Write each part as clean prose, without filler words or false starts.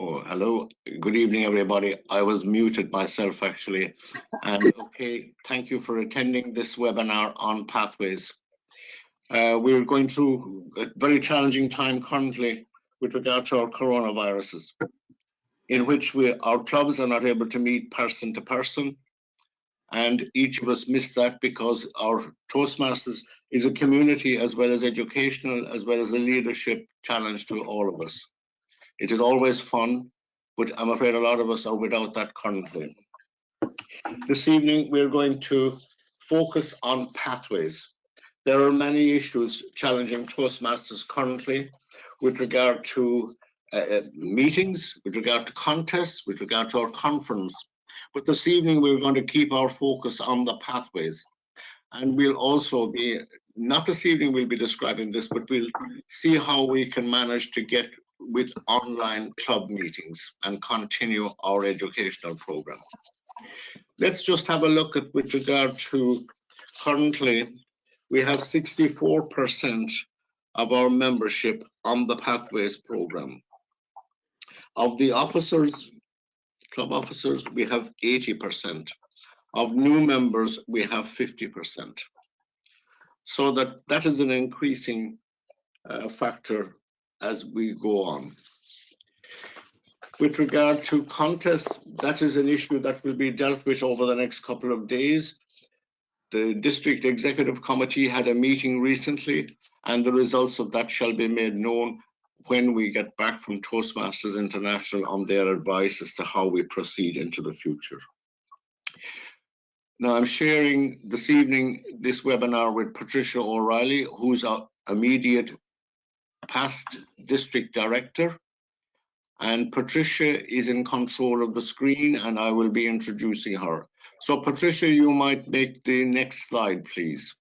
Oh, hello. Good evening, everybody. I was muted myself, actually. And okay, thank you for attending this webinar on pathways. We're going through a very challenging time currently with regard to our coronaviruses, in which our clubs are not able to meet person to person. And each of us missed that because our Toastmasters is a community as well as educational, as well as a leadership challenge to all of us. It is always fun, but I'm afraid a lot of us are without that currently. This evening, we're going to focus on pathways. There are many issues challenging Toastmasters currently with regard to meetings, with regard to contests, with regard to our conference. But this evening, we're going to keep our focus on the pathways. And we'll also be, not this evening we'll be describing this, but we'll see how we can manage to get with online club meetings and continue our educational program. Let's just have a look at with regard to currently, we have 64% of our membership on the Pathways program. Of the officers, club officers, we have 80%. Of new members, we have 50%. So that is an increasing factor as we go on. With regard to contests, that is an issue that will be dealt with over the next couple of days. The District Executive Committee had a meeting recently, and the results of that shall be made known when we get back from Toastmasters International on their advice as to how we proceed into the future. Now, I'm sharing this evening this webinar with Patricia O'Reilly, who's our immediate past district director. And Patricia is in control of the screen, and I will be introducing her. So Patricia, you might make the next slide, please.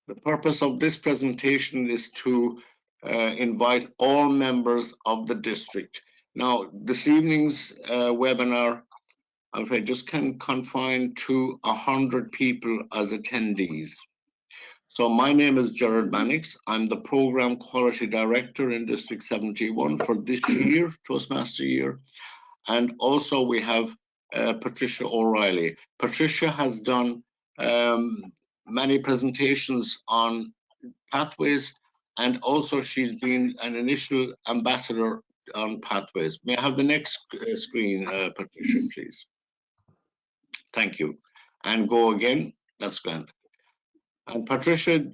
The purpose of this presentation is to invite all members of the district. Now, this evening's webinar, I'm afraid, just can confine to 100 people as attendees. So my name is Gerard Mannix. I'm the Program Quality Director in District 71 for this year, Toastmaster year. And also we have Patricia O'Reilly. Patricia has done many presentations on pathways, and also she's been an initial ambassador on pathways. May I have the next screen, Patricia, please? Thank you. And go again. That's grand. And Patricia,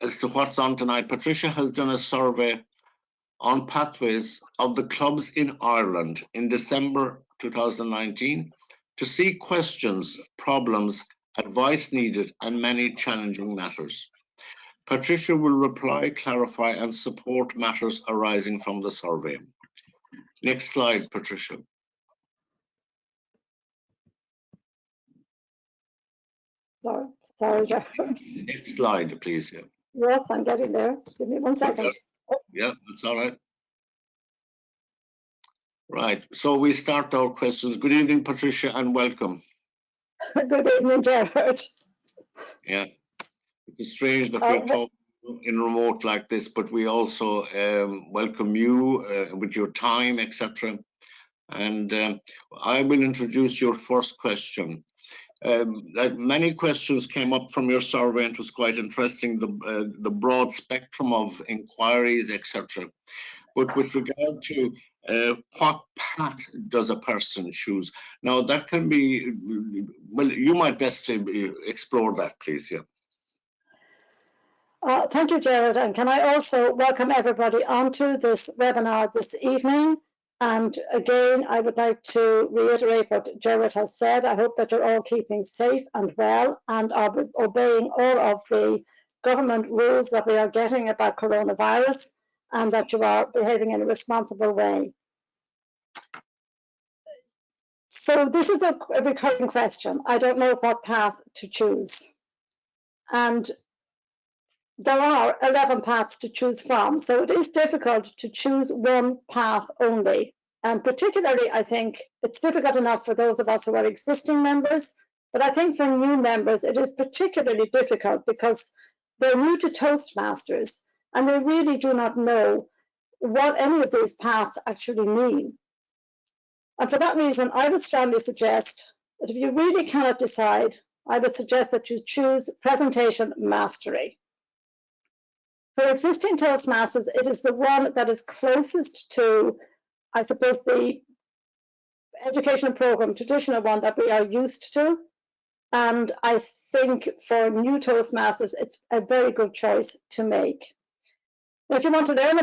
as to what's on tonight, Patricia has done a survey on pathways of the clubs in Ireland in December 2019 to see questions, problems, advice needed, and many challenging matters. Patricia will reply, clarify, and support matters arising from the survey. Next slide, Patricia. Sorry, Gerard. Next slide, please. Yeah. Yes, I'm getting there. Give me 1 second. Yeah, that's all right. Right, so we start our questions. Good evening, Patricia, and welcome. Good evening, Gerard. Yeah, it's strange that we're talking in remote like this, but we also welcome you with your time, etc. And I will introduce your first question. Like many questions came up from your survey, and it was quite interesting, the broad spectrum of inquiries, etc. But with regard to what path does a person choose? Now that can be, well, you might best explore that, please. Yeah. Thank you, Gerard, and can I also welcome everybody onto this webinar this evening. And again, I would like to reiterate what Gerard has said. I hope that you're all keeping safe and well and are obeying all of the government rules that we are getting about coronavirus, and that you are behaving in a responsible way. So this is a recurring question. I don't know what path to choose. And there are 11 paths to choose from, so it is difficult to choose one path only. And particularly, I think it's difficult enough for those of us who are existing members, but I think for new members, it is particularly difficult because they're new to Toastmasters and they really do not know what any of these paths actually mean. And for that reason, I would strongly suggest that if you really cannot decide, I would suggest that you choose Presentation Mastery. For existing Toastmasters, it is the one that is closest to, I suppose, the educational program, traditional one that we are used to. And I think for new Toastmasters, it's a very good choice to make. If you want to learn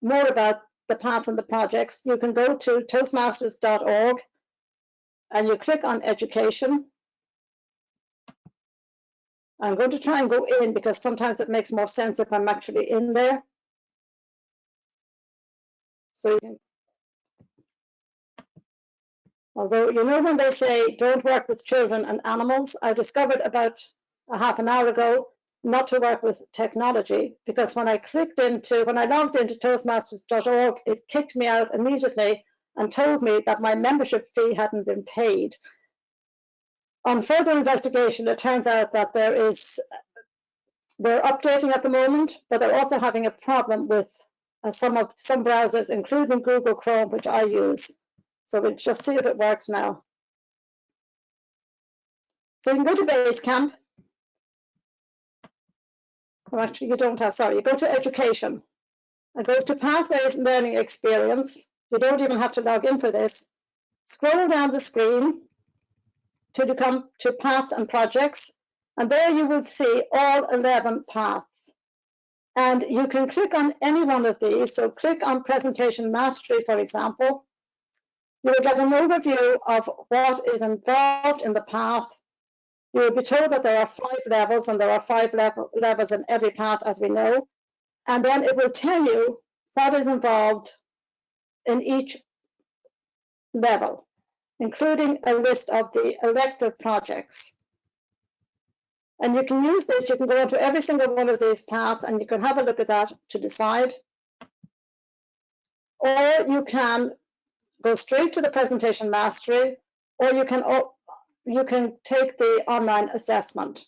more about the paths and the projects, you can go to toastmasters.org and you click on Education. I'm going to try and go in because sometimes it makes more sense if I'm actually in there. So, although, you know, when they say don't work with children and animals, I discovered about a half an hour ago not to work with technology, because when I logged into toastmasters.org, it kicked me out immediately and told me that my membership fee hadn't been paid. On further investigation, it turns out that they're updating at the moment, but they're also having a problem with some browsers, including Google Chrome, which I use. So we'll just see if it works now. So you can go to Basecamp. Well, actually, you don't have, sorry, you go to Education and go to Pathways Learning Experience. You don't even have to log in for this. Scroll down the screen till you come to Paths and Projects, and there you will see all 11 paths. And you can click on any one of these. So click on Presentation Mastery, for example. You will get an overview of what is involved in the path. You will be told that there are 5 levels, and there are 5 levels in every path, as we know. And then it will tell you what is involved in each level, including a list of the elective projects. And you can use this, you can go into every single one of these paths and you can have a look at that to decide. Or you can go straight to the Presentation Mastery, or you can take the online assessment.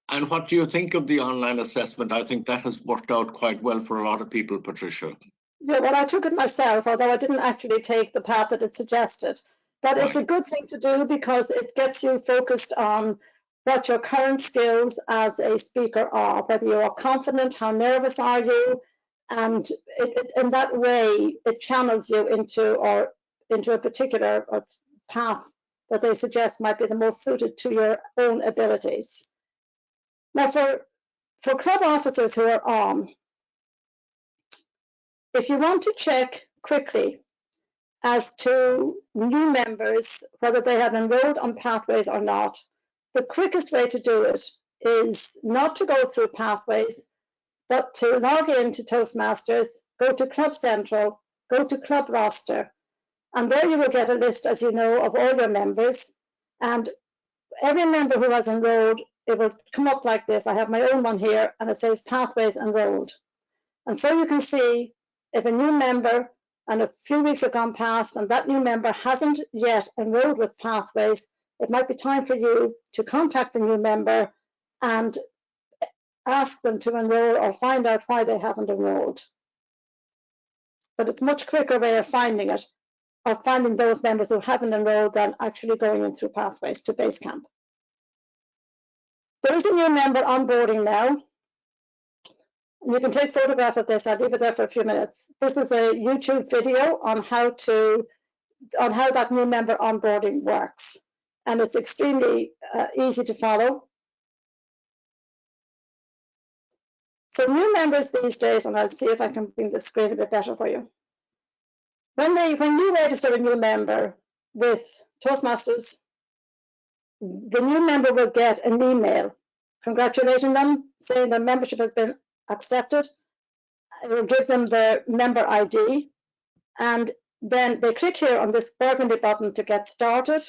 And what do you think of the online assessment? I think that has worked out quite well for a lot of people, Patricia. Yeah, well, I took it myself, although I didn't actually take the path that it suggested. But It's a good thing to do because it gets you focused on what your current skills as a speaker are, whether you are confident, how nervous are you, and in that way, it channels you into a particular path that they suggest might be the most suited to your own abilities. Now, for club officers who are on, if you want to check quickly as to new members, whether they have enrolled on Pathways or not, the quickest way to do it is not to go through Pathways, but to log in to Toastmasters, go to Club Central, go to Club Roster, and there you will get a list, as you know, of all your members. And every member who has enrolled, it will come up like this. I have my own one here, and it says Pathways Enrolled. And so you can see if a new member, and a few weeks have gone past, and that new member hasn't yet enrolled with Pathways, it might be time for you to contact the new member and ask them to enroll or find out why they haven't enrolled. But it's a much quicker way of finding it, of finding those members who haven't enrolled than actually going in through Pathways to Basecamp. There is a new member onboarding now. You can take a photograph of this. I'll leave it there for a few minutes. This is a YouTube video on how that new member onboarding works, and it's extremely easy to follow. So new members these days, and I'll see if I can bring the screen a bit better for you. When you register a new member with Toastmasters, the new member will get an email congratulating them, saying their membership has been accepted. It will give them their member ID, and then they click here on this burgundy button to get started.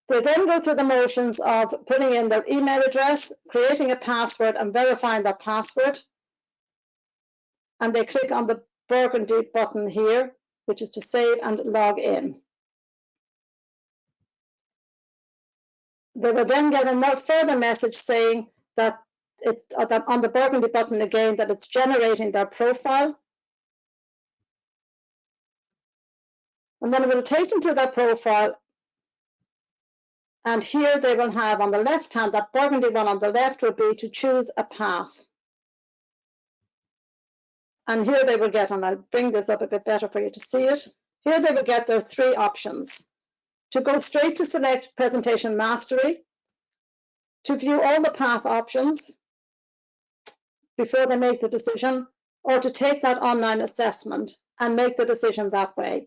They then go through the motions of putting in their email address, creating a password, and verifying that password. And they click on the burgundy button here, which is to save and log in. They will then get a further message saying that it's that on the burgundy button again, that it's generating their profile. And then it will take them to their profile. And here they will have on the left hand, that burgundy one on the left will be to choose a path. And here they will get, and I'll bring this up a bit better for you to see it. Here they will get their three options: to go straight to select presentation mastery, to view all the path options before they make the decision, or to take that online assessment and make the decision that way.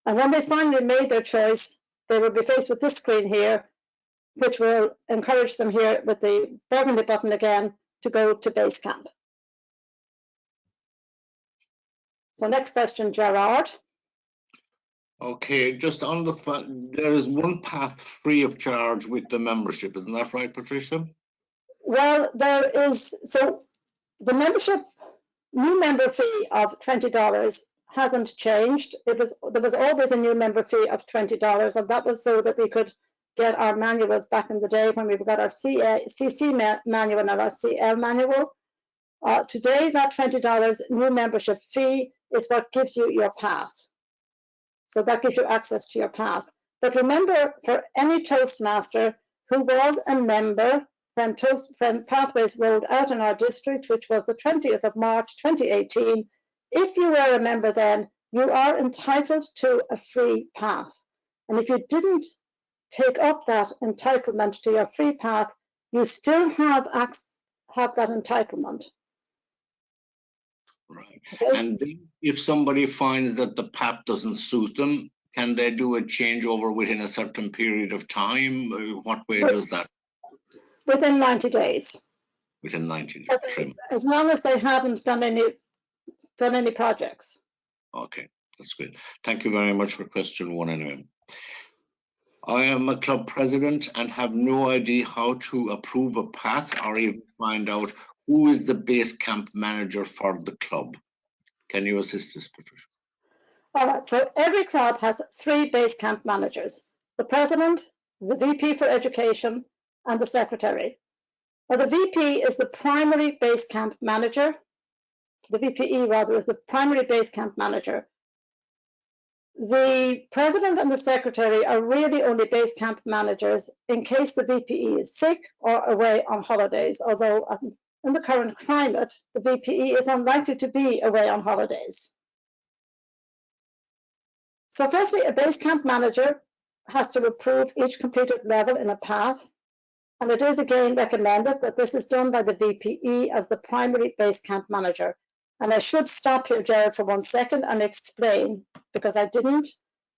And when they finally made their choice, they will be faced with this screen here, which will encourage them here with the burgundy button again to go to Basecamp. So next question, Gerard. Okay, just on the fact, there is one path free of charge with the membership, isn't that right, Patricia? Well, there is, so the membership, new member fee of $20 hasn't changed. There was always a new member fee of $20, and that was so that we could get our manuals back in the day when we got our CC manual and our CL manual. Today, that $20 new membership fee is what gives you your path. So that gives you access to your path. But remember, for any Toastmaster who was a member when Pathways rolled out in our district, which was the 20th of March 2018, if you were a member then, you are entitled to a free path. And if you didn't take up that entitlement to your free path, you still have that entitlement. Right. Okay. And then if somebody finds that the path doesn't suit them, can they do a changeover within a certain period of time? What way does that? Within 90 days. Within 90 days. As long as they haven't done any projects. Okay, that's good. Thank you very much for question one anyway. I am a club president and have no idea how to approve a path or even find out who is the Basecamp manager for the club. Can you assist us, Patricia? All right, so every club has 3 Basecamp managers: the president, the VP for education, and the secretary. Now, the VP is the primary Basecamp manager. The VPE, rather, is the primary Basecamp manager. The president and the secretary are really only Basecamp managers in case the VPE is sick or away on holidays, although in the current climate, the VPE is unlikely to be away on holidays. So firstly, a Basecamp manager has to approve each completed level in a path, and it is again recommended that this is done by the VPE as the primary Basecamp manager. And I should stop here, Gerard, for 1 second and explain, because I didn't.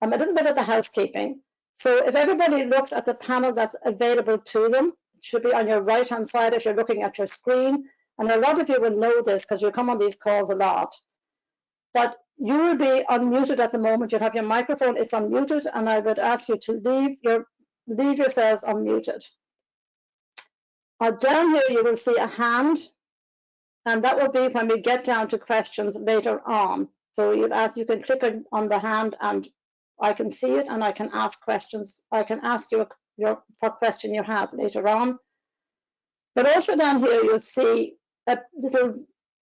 A little bit of the housekeeping. So if everybody looks at the panel that's available to them, it should be on your right-hand side if you're looking at your screen. And a lot of you will know this because you come on these calls a lot. But you will be unmuted at the moment. You'll have your microphone, it's unmuted, and I would ask you to leave yourselves unmuted. Down here you will see a hand. And that will be when we get down to questions later on. So you can click on the hand and I can see it and I can ask questions. I can ask you what question you have later on. But also down here, you'll see a little,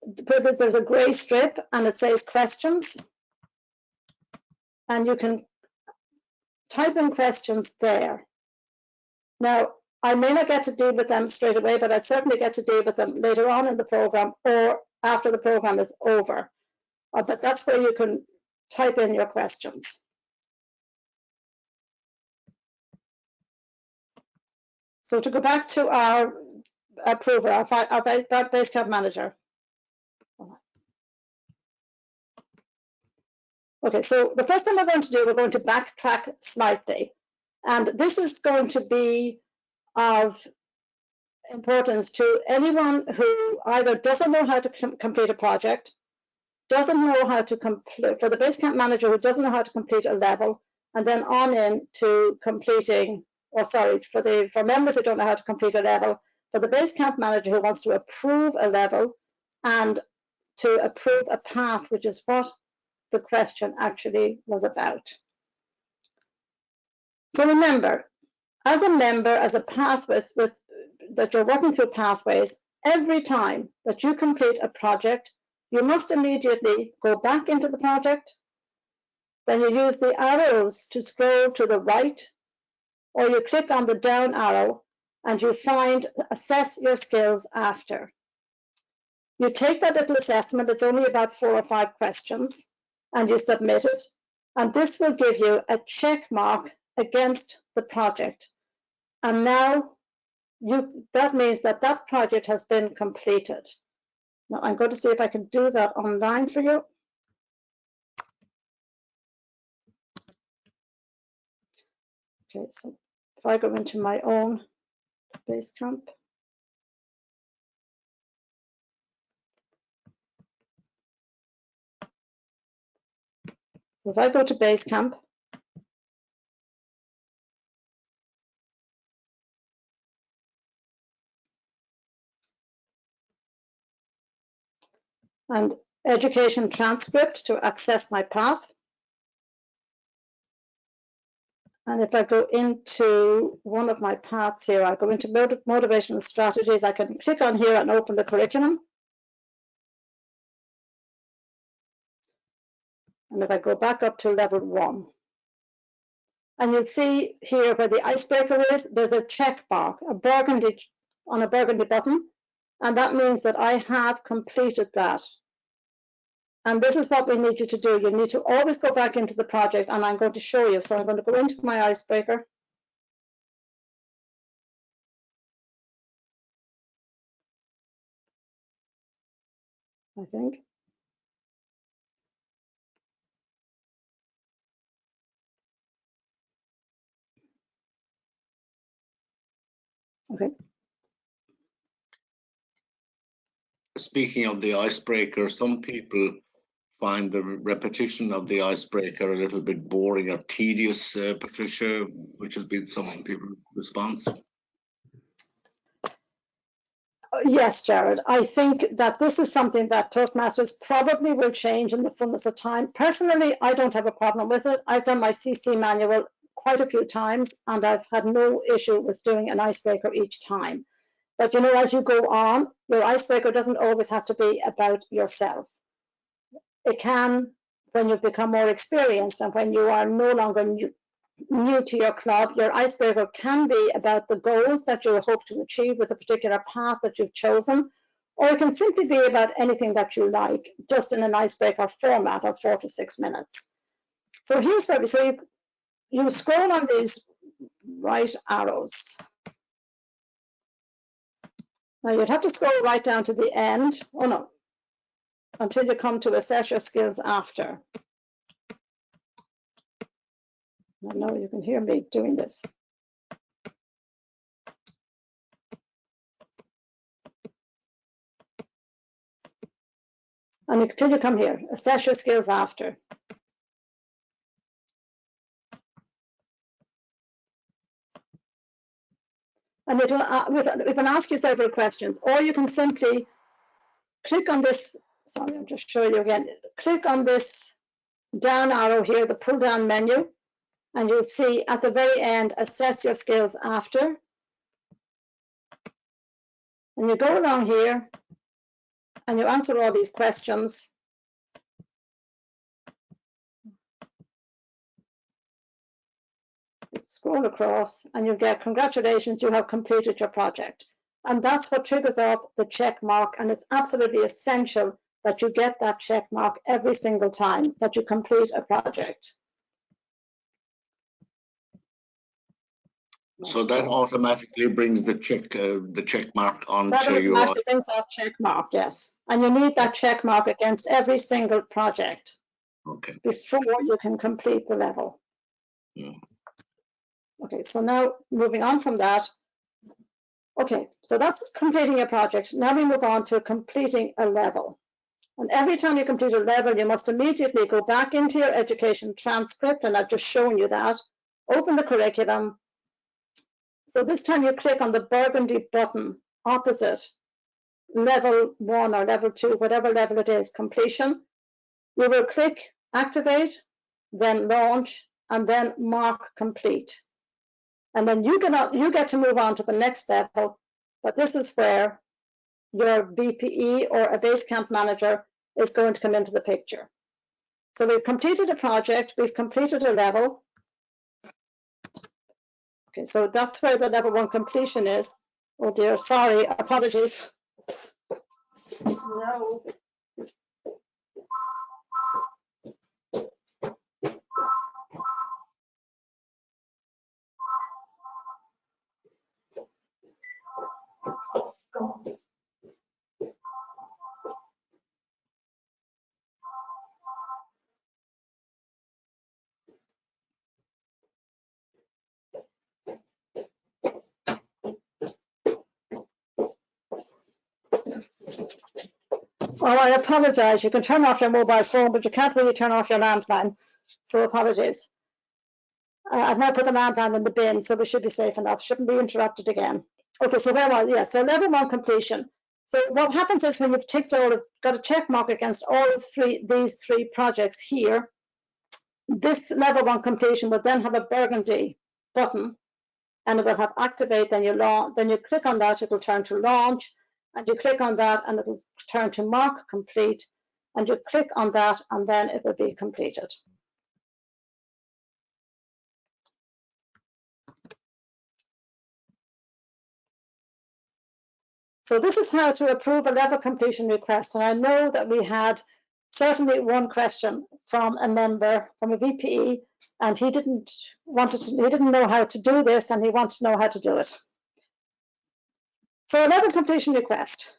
there's a gray strip and it says questions. And you can type in questions there. Now, I may not get to deal with them straight away, but I'd certainly get to deal with them later on in the program or after the program is over. But that's where you can type in your questions. So to go back to our approver, our Basecamp manager. Okay, so the first thing we're going to do, we're going to backtrack slightly. And this is going to be of importance to anyone who either doesn't know how to complete a project, doesn't know how to complete, for the Basecamp manager who doesn't know how to complete a level, and then on in to completing, or sorry, for members who don't know how to complete a level, for the Basecamp manager who wants to approve a level and to approve a path, which is what the question actually was about. So remember, as a member, as a pathways that you're working through pathways, every time that you complete a project, you must immediately go back into the project. Then you use the arrows to scroll to the right, or you click on the down arrow and you find assess your skills after. You take that little assessment, it's only about 4 or 5 questions, and you submit it. And this will give you a check mark against the project. And now that means that that project has been completed. Now I'm going to see if I can do that online for you. Okay, so if I go into my own Basecamp. So if I go to Basecamp, and education transcript to access my path. And if I go into one of my paths here, I go into motivational strategies. I can click on here and open the curriculum. And if I go back up to level 1, and you'll see here where the icebreaker is, there's a check mark, a burgundy button, and that means that I have completed that. And this is what we need you to do. You need to always go back into the project, and I'm going to show you. So I'm going to go into my icebreaker. I think. Okay. Speaking of the icebreaker, some people find the repetition of the icebreaker a little bit boring or tedious, Patricia, which has been some people's response. Yes, Gerard, I think that this is something that Toastmasters probably will change in the fullness of time. Personally, I don't have a problem with it. I've done my CC manual quite a few times, and I've had no issue with doing an icebreaker each time. But you know, as you go on, your icebreaker doesn't always have to be about yourself. It can, when you become more experienced and when you are no longer new to your club, your icebreaker can be about the goals that you hope to achieve with a particular path that you've chosen, or it can simply be about anything that you like, just in an icebreaker format of 4 to 6 minutes. So here's where you scroll on these right arrows. Now you'd have to scroll right down to the end. Oh no, until you come to assess your skills after. I know you can hear me doing this. And until you come here, assess your skills after. And it can ask you several questions, or you can simply click on this, sorry, I'm just showing you again. Click on this down arrow here, the pull down menu, and you'll see at the very end, assess your skills after. And you go along here and you answer all these questions. Scroll across and you get, congratulations, you have completed your project. And that's what triggers off the check mark, and it's absolutely essential that you get that check mark every single time that you complete a project. So that automatically brings the check mark onto your. That automatically brings that check mark, yes. And you need that check mark against every single project. Okay. Before you can complete the level. Yeah. Okay, so now moving on from that. Okay, so that's completing a project. Now we move on to completing a level. And every time you complete a level, you must immediately go back into your education transcript, and I've just shown you that. Open the curriculum. So this time you click on the burgundy button opposite level 1 or level 2, whatever level it is, completion. You will click activate, then launch, and then mark complete. And then you get to move on to the next level, but this is where your VPE or a Basecamp manager is going to come into the picture. So we've completed a project, we've completed a level. Okay, so that's where the level 1 completion is. Oh dear, sorry, apologies. No. Oh, I apologize. You can turn off your mobile phone, but you can't really turn off your landline. So apologies. I've now put the landline in the bin, so we should be safe enough. Shouldn't be interrupted again. Okay, so where was, yeah, so level 1 completion. So what happens is when you've ticked all of, got a check mark against all of these three projects here, this level 1 completion will then have a burgundy button, and it will have activate, then you click on that, it will turn to launch, and you click on that and it will turn to mark complete, and you click on that and then it will be completed. So this is how to approve a level completion request. And I know that we had certainly one question from a member, from a VPE, and he didn't know how to do this, and he wanted to know how to do it. So a level completion request.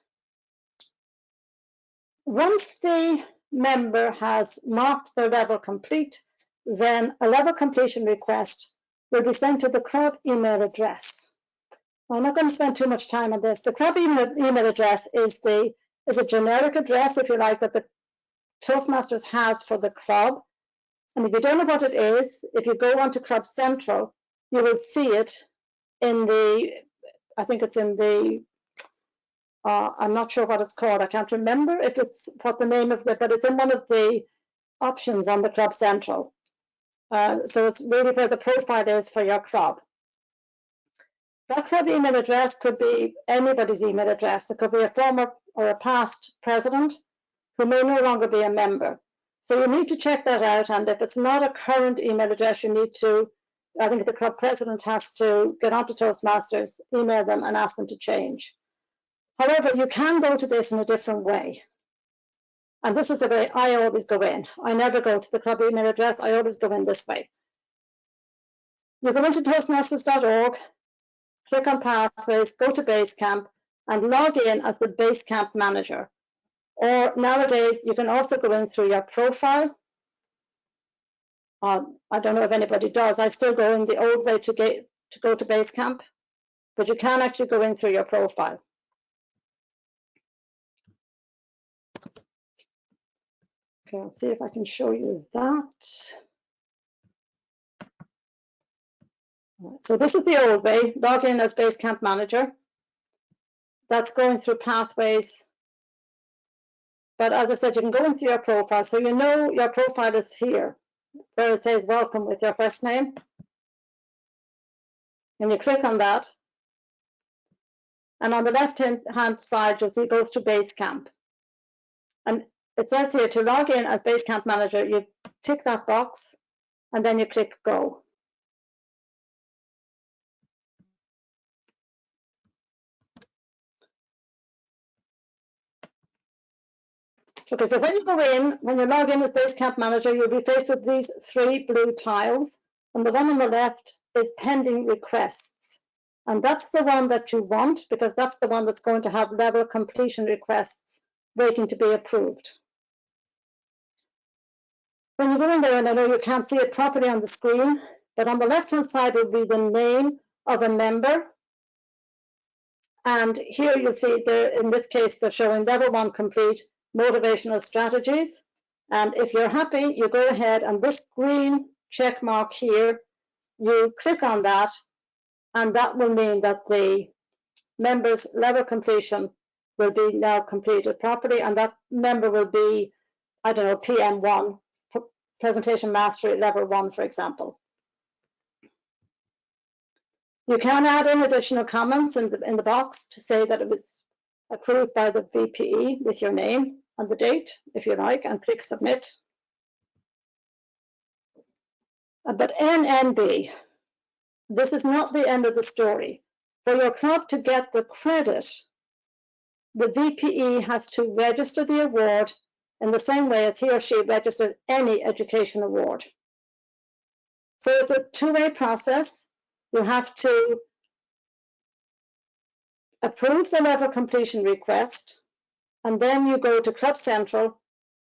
Once the member has marked their level complete, then a level completion request will be sent to the club email address. I'm not going to spend too much time on this. The club email address is a generic address, if you like, that the Toastmasters has for the club. And if you don't know what it is, if you go onto Club Central, you will see it in the, I think it's in the, I'm not sure what it's called. I can't remember if it's what the name of the, but it's in one of the options on the Club Central. So it's really where the profile is for your club. That club email address could be anybody's email address. It could be a former or a past president who may no longer be a member. So you need to check that out. And if it's not a current email address, you need to, I think the club president has to get onto Toastmasters, email them and ask them to change. However, you can go to this in a different way. And this is the way I always go in. I never go to the club email address. I always go in this way. You go into Toastmasters.org, click on Pathways, go to Basecamp, and log in as the Basecamp manager. Or nowadays, you can also go in through your profile. I don't know if anybody does. I still go in the old way to go to Basecamp, but you can actually go in through your profile. Okay, let's see if I can show you that. So this is the old way. Log in as Basecamp manager. That's going through Pathways But as I said, you can go into your profile. So you know your profile is here, where it says welcome with your first name. And you click on that. And on the left-hand side, you'll see it goes to Basecamp. And it says here to log in as Basecamp manager, you tick that box and then you click go. Okay, so when you go in, when you log in as Basecamp manager, you'll be faced with these 3 blue tiles. And the one on the left is pending requests. And that's the one that you want, because that's the one that's going to have level completion requests waiting to be approved. When you go in there, and I know you can't see it properly on the screen, but on the left-hand side will be the name of a member. And here you'll see, in this case, they're showing level 1 complete, motivational strategies. And if you're happy, you go ahead and this green check mark here, you click on that, and that will mean that the member's level completion will be now completed properly, and that member will be, I don't know, PM1, presentation mastery level 1, for example. You can add in additional comments in the box to say that it was approved by the VPE with your name and the date, if you like, and click submit. But NNB, this is not the end of the story. For your club to get the credit, the VPE has to register the award in the same way as he or she registers any education award. So it's a two-way process. You have to approve the level completion request, and then you go to Club Central,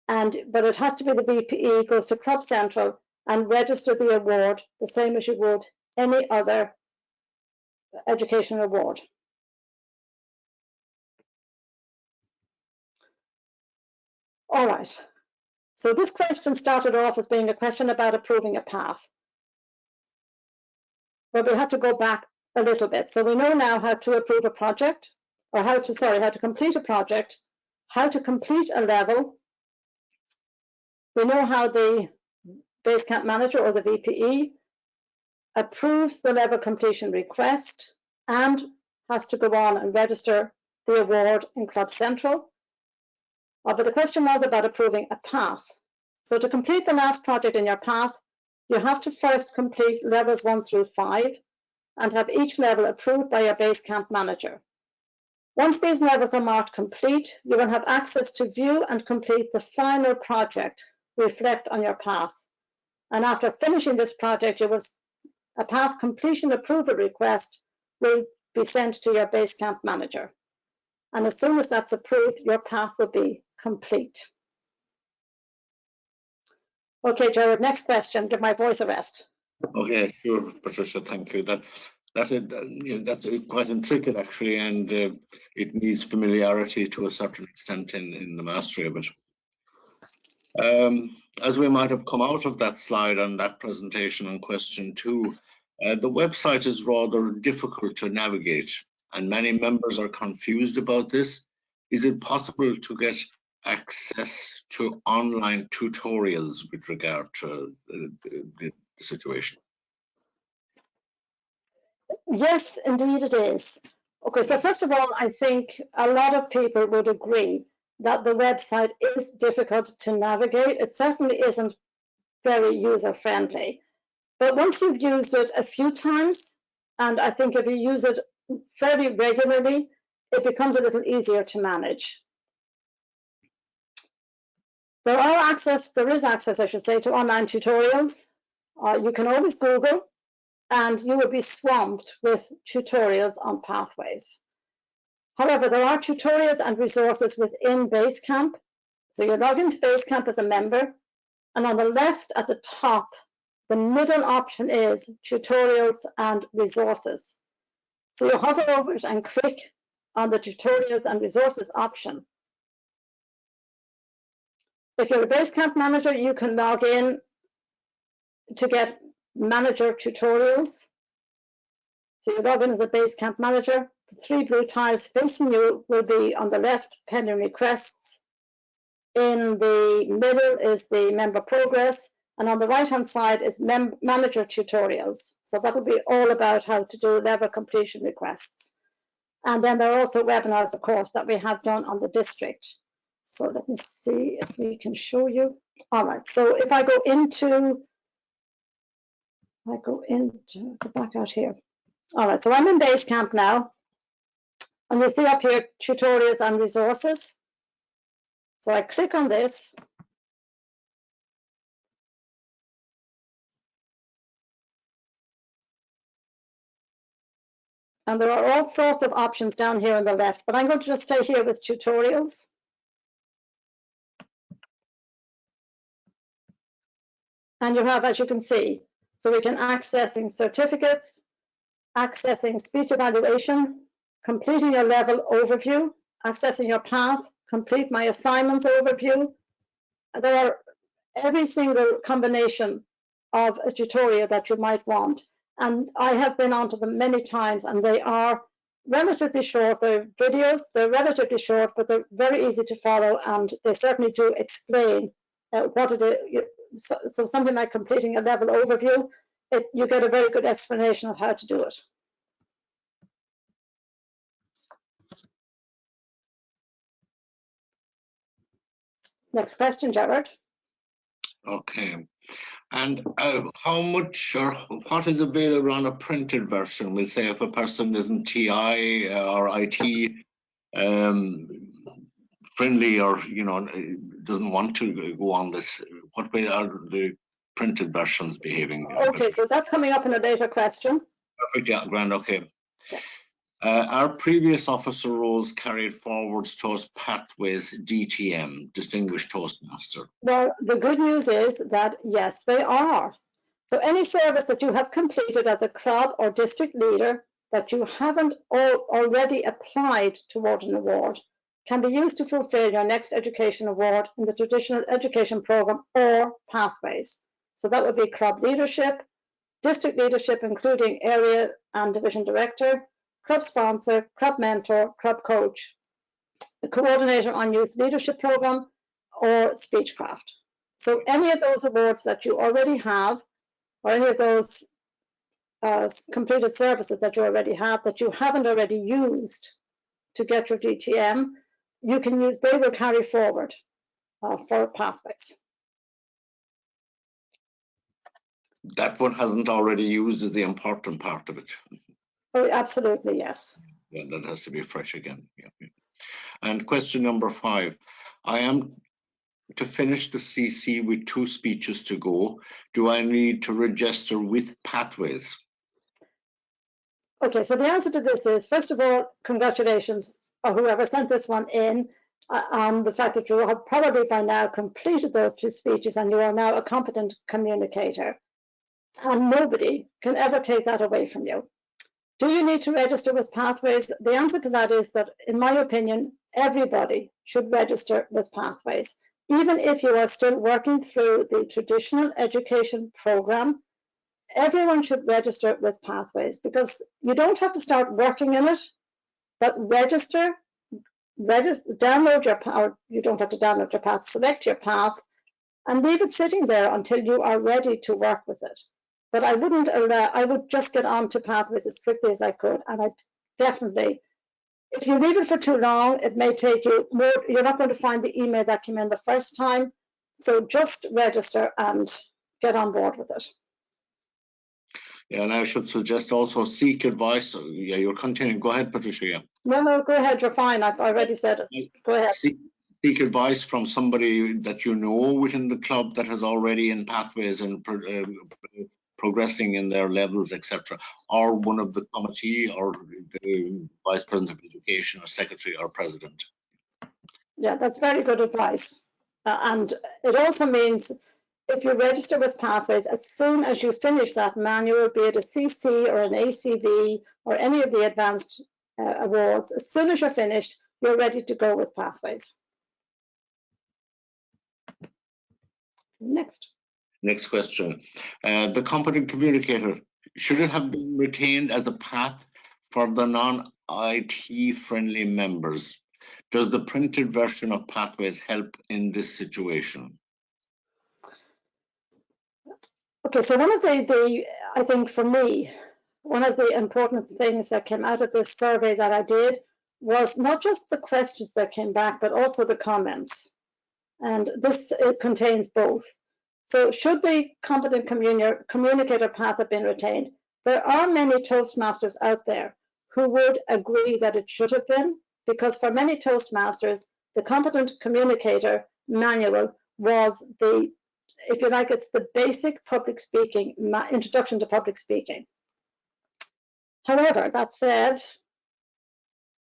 but it has to be the VPE goes to Club Central and register the award the same as you would any other education award. All right, so this question started off as being a question about approving a path. But we had to go back a little bit. So we know now how to approve a project, or how to complete a project, how to complete a level. We know how the Basecamp manager or the VPE approves the level completion request and has to go on and register the award in Club Central. But the question was about approving a path. So to complete the last project in your path, you have to first complete levels 1 through 5 and have each level approved by your Basecamp manager. Once these levels are marked complete, you will have access to view and complete the final project, reflect on your path. And after finishing this project, a path completion approval request will be sent to your Basecamp manager. And as soon as that's approved, your path will be complete. Okay, Gerard, next question. Give my voice a rest. Okay, sure, Patricia, thank you. That's quite intricate, actually, and it needs familiarity to a certain extent in the mastery of it. As we might have come out of that slide and that presentation on question 2, the website is rather difficult to navigate, and many members are confused about this. Is it possible to get access to online tutorials with regard to the situation? Yes, indeed it is. Okay, so first of all, I think a lot of people would agree that the website is difficult to navigate. It certainly isn't very user-friendly. But once you've used it a few times, and I think if you use it fairly regularly, it becomes a little easier to manage. There is access, I should say, to online tutorials. You can always Google, and you will be swamped with tutorials on pathways. However, there are tutorials and resources within Basecamp. So you log into Basecamp as a member, and on the left at the top, the middle option is tutorials and resources. So you hover over it and click on the tutorials and resources option. If you're a Basecamp manager, you can log in to get manager tutorials. So you log in as a Basecamp manager. The 3 blue tiles facing you will be on the left, pending requests. In the middle is the member progress, and on the right-hand side is manager tutorials. So that will be all about how to do level completion requests. And then there are also webinars, of course, that we have done on the district. So let me see if we can show you. All right, so if I go back out here. All right, so I'm in Basecamp now. And you see up here, tutorials and resources. So I click on this. And there are all sorts of options down here on the left, but I'm going to just stay here with tutorials. And you have, as you can see, so we can accessing certificates, accessing speech evaluation, completing a level overview, accessing your path, complete my assignments overview. There are every single combination of a tutorial that you might want. And I have been onto them many times, and they are relatively short. They're videos, they're relatively short, but they're very easy to follow, and they certainly do explain what it is. So something like completing a level overview, you get a very good explanation of how to do it. Next question, Gerard. Okay. And how much or what is available on a printed version? We'll say if a person isn't TI or IT friendly, or doesn't want to go on this, what way are the printed versions behaving? Okay, so that's coming up in a later question. Perfect, yeah, grand, okay. Our previous officer roles carried forward Toast Pathways DTM, Distinguished Toastmaster. Well, the good news is that yes, they are. So any service that you have completed as a club or district leader that you haven't already applied toward an award can be used to fulfill your next education award in the traditional education program or pathways. So that would be club leadership, district leadership, including area and division director, club sponsor, club mentor, club coach, a coordinator on youth leadership program, or speechcraft. So any of those awards that you already have, or any of those completed services that you already have that you haven't already used to get your DTM, you can use, they will carry forward for pathways. That one hasn't already used is the important part of it. Oh, absolutely, yes. Yeah, that has to be fresh again. Yeah. And question number 5. I am to finish the CC with 2 speeches to go. Do I need to register with Pathways? Okay, so the answer to this is, first of all, congratulations, or whoever sent this one in, on the fact that you have probably by now completed those 2 speeches and you are now a competent communicator. And nobody can ever take that away from you. Do you need to register with Pathways? The answer to that is that, in my opinion, everybody should register with Pathways. Even if you are still working through the traditional education program, everyone should register with Pathways, because you don't have to start working in it, but register, download your path, or you don't have to download your path, select your path, and leave it sitting there until you are ready to work with it. But I wouldn't allow, I would just get on to Pathways as quickly as I could. And I definitely, if you leave it for too long, it may take you more, you're not going to find the email that came in the first time. So just register and get on board with it. Yeah, and I should suggest also seek advice. Yeah, you're continuing. Go ahead, Patricia. Yeah. No, go ahead. You're fine. I've already said it. Go ahead. Seek advice from somebody that you know within the club that has already in Pathways and progressing in their levels, etc., or one of the committee, or the vice president of education, or secretary, or president. Yeah, that's very good advice. And it also means if you register with Pathways, as soon as you finish that manual, be it a CC or an ACV or any of the advanced awards, as soon as you're finished, you're ready to go with Pathways. Next question. The competent communicator, should it have been retained as a path for the non-IT friendly members? Does the printed version of Pathways help in this situation? Okay, so one of the I think for me, one of the important things that came out of this survey that I did was not just the questions that came back, but also the comments. And this contains both. So should the competent communicator path have been retained? There are many Toastmasters out there who would agree that it should have been, because for many Toastmasters, the competent communicator manual was the, if you like, it's the basic public speaking, introduction to public speaking. However, that said,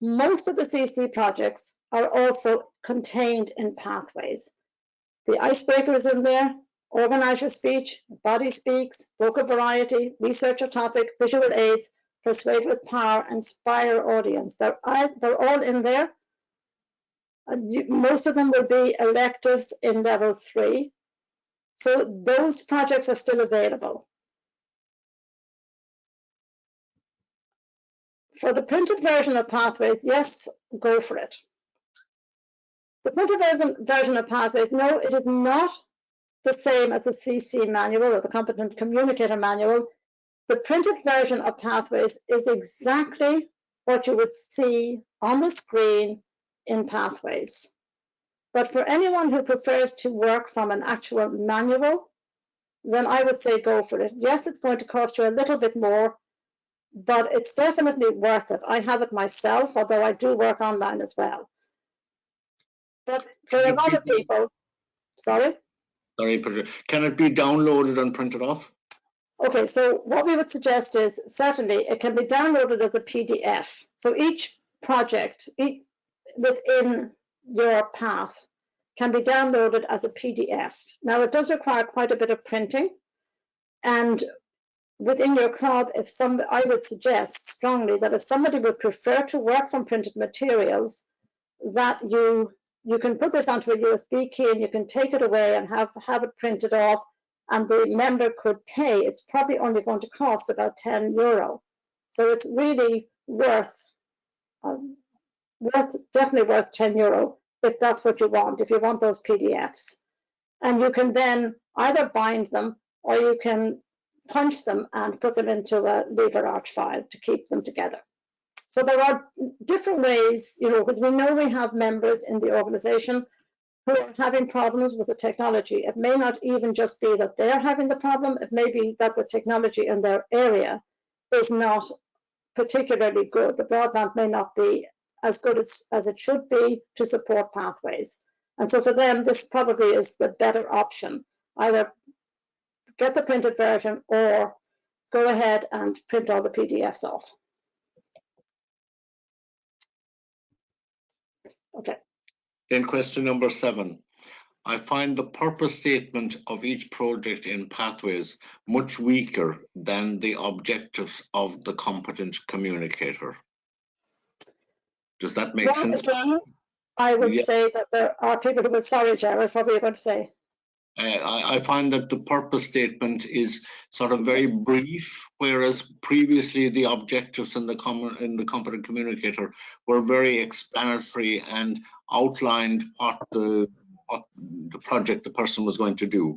most of the CC projects are also contained in Pathways. The icebreaker is in there, organize your speech, body speaks, vocal variety, research your topic, visual aids, persuade with power, inspire audience. They're all in there. Most of them will be electives in level 3. So those projects are still available. For the printed version of Pathways, yes, go for it. The printed version of Pathways, no, it is not the same as the CC manual or the Competent Communicator manual. The printed version of Pathways is exactly what you would see on the screen in Pathways. But for anyone who prefers to work from an actual manual, then I would say go for it. Yes, it's going to cost you a little bit more, but it's definitely worth it. I have it myself, although I do work online as well. But for a lot of people, sorry? Sorry, Patricia. Can it be downloaded and printed off? Okay, so what we would suggest is certainly it can be downloaded as a PDF. So each project within your path can be downloaded as a PDF. Now it does require quite a bit of printing, and within your club, I would suggest strongly that if somebody would prefer to work from printed materials, that you can put this onto a USB key and you can take it away and have it printed off, and the member could pay. It's probably only going to cost about €10. So it's really definitely worth €10 if that's what you want, if you want those PDFs. And you can then either bind them or you can punch them and put them into a LibreArch file to keep them together. So there are different ways, because we know we have members in the organization who are having problems with the technology. It may not even just be that they're having the problem. It may be that the technology in their area is not particularly good. The broadband may not be as good as it should be to support Pathways. And so for them, this probably is the better option. Either get the printed version or go ahead and print all the PDFs off. Okay. Then question number 7. I find the purpose statement of each project in Pathways much weaker than the objectives of the competent communicator. Does that make sense? Again, I would say that there are people who would, sorry, Gerard, what were you going to say? I find that the purpose statement is sort of very brief, whereas previously the objectives in the competent communicator were very explanatory and outlined what the project the person was going to do.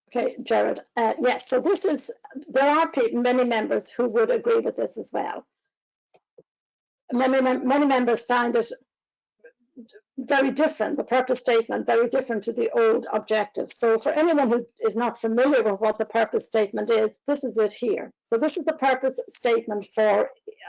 Okay, Gerard. Yes, so there are many members who would agree with this as well. Many members find it very different, the purpose statement, very different to the old objectives. So for anyone who is not familiar with what the purpose statement is, this is it here. So this is the purpose statement for,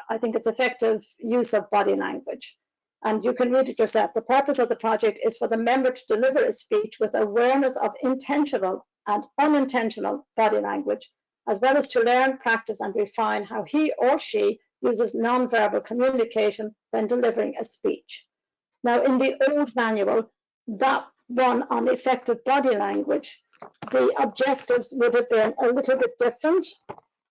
I think it's effective use of body language. And you can read it yourself. The purpose of the project is for the member to deliver a speech with awareness of intentional and unintentional body language, as well as to learn, practice, and refine how he or she uses nonverbal communication when delivering a speech. Now, in the old manual, that one on effective body language, the objectives would have been a little bit different.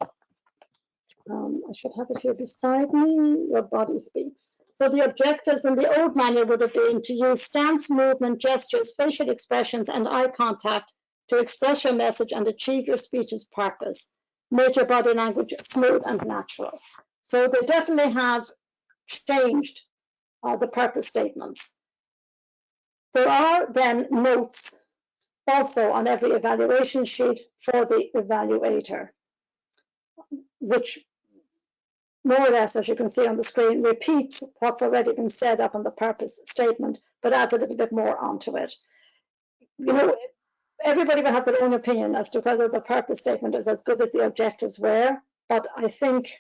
I should have it here beside me. Your body speaks. So the objectives in the old manual would have been to use stance, movement, gestures, facial expressions, and eye contact to express your message and achieve your speech's purpose. Make your body language smooth and natural. So they definitely have changed the purpose statements. There are then notes also on every evaluation sheet for the evaluator, which more or less, as you can see on the screen, repeats what's already been said up on the purpose statement, but adds a little bit more onto it. You know, everybody will have their own opinion as to whether the purpose statement is as good as the objectives were, but I think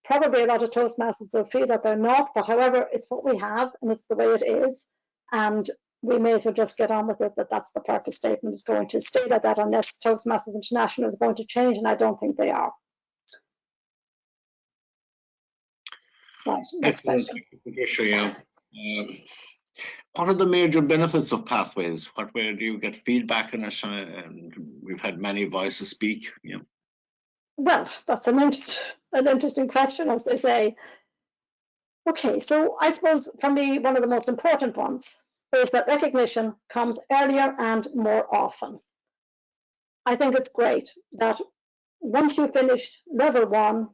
probably a lot of Toastmasters will feel that they're not, but however, it's what we have and it's the way it is, and we may as well just get on with it, that's the purpose statement is going to stay like that unless Toastmasters International is going to change, and I don't think they are. Right, next question. Patricia, what are the major benefits of Pathways? What way do you get feedback in it? And we've had many voices speak. Yeah. Well, that's an interesting question, as they say. Okay, so I suppose for me, one of the most important ones is that recognition comes earlier and more often. I think it's great that once you've finished level 1,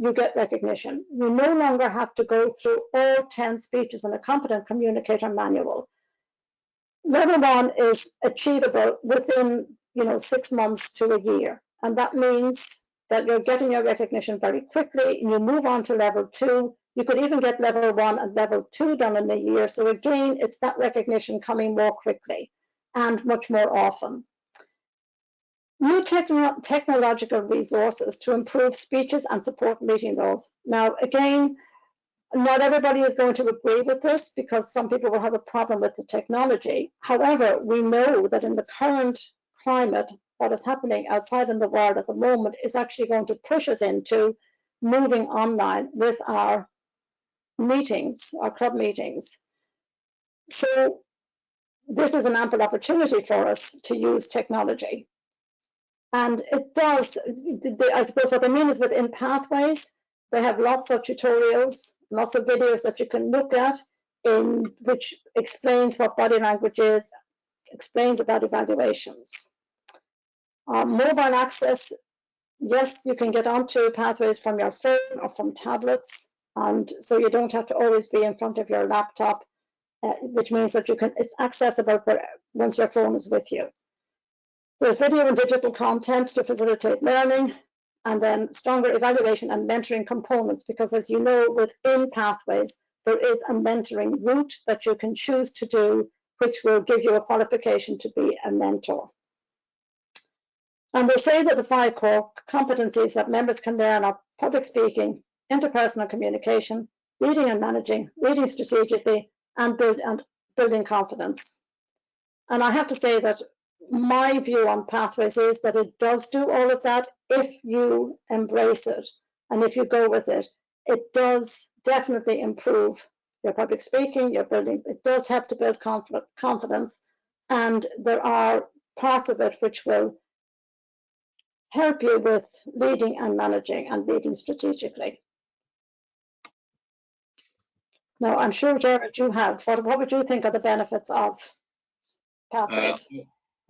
you get recognition. You no longer have to go through all 10 speeches in a competent communicator manual. Level 1 is achievable within 6 months to a year, and that means that you're getting your recognition very quickly, and you move on to level 2. You could even get level 1 and level 2 done in a year. So again, it's that recognition coming more quickly and much more often. New technological resources to improve speeches and support meeting goals. Now, again, not everybody is going to agree with this because some people will have a problem with the technology. However, we know that in the current climate, what is happening outside in the world at the moment is actually going to push us into moving online with our meetings, our club meetings. So this is an ample opportunity for us to use technology. And it does, I suppose what I mean is within Pathways, they have lots of tutorials, lots of videos that you can look at in which explains what body language is, explains about evaluations. Mobile access, yes, you can get onto Pathways from your phone or from tablets, and so you don't have to always be in front of your laptop, which means that it's accessible once your phone is with you. There's video and digital content to facilitate learning, and then stronger evaluation and mentoring components, because as you know, within Pathways, there is a mentoring route that you can choose to do, which will give you a qualification to be a mentor. And they say that the 5 core competencies that members can learn are public speaking, interpersonal communication, leading and managing, leading strategically, and building confidence. And I have to say that my view on Pathways is that it does do all of that if you embrace it and if you go with it. It does definitely improve your public speaking, your building. It does help to build confidence, and there are parts of it which will help you with leading and managing and leading strategically. Now, I'm sure, Gerard, you have. What would you think are the benefits of Pathways?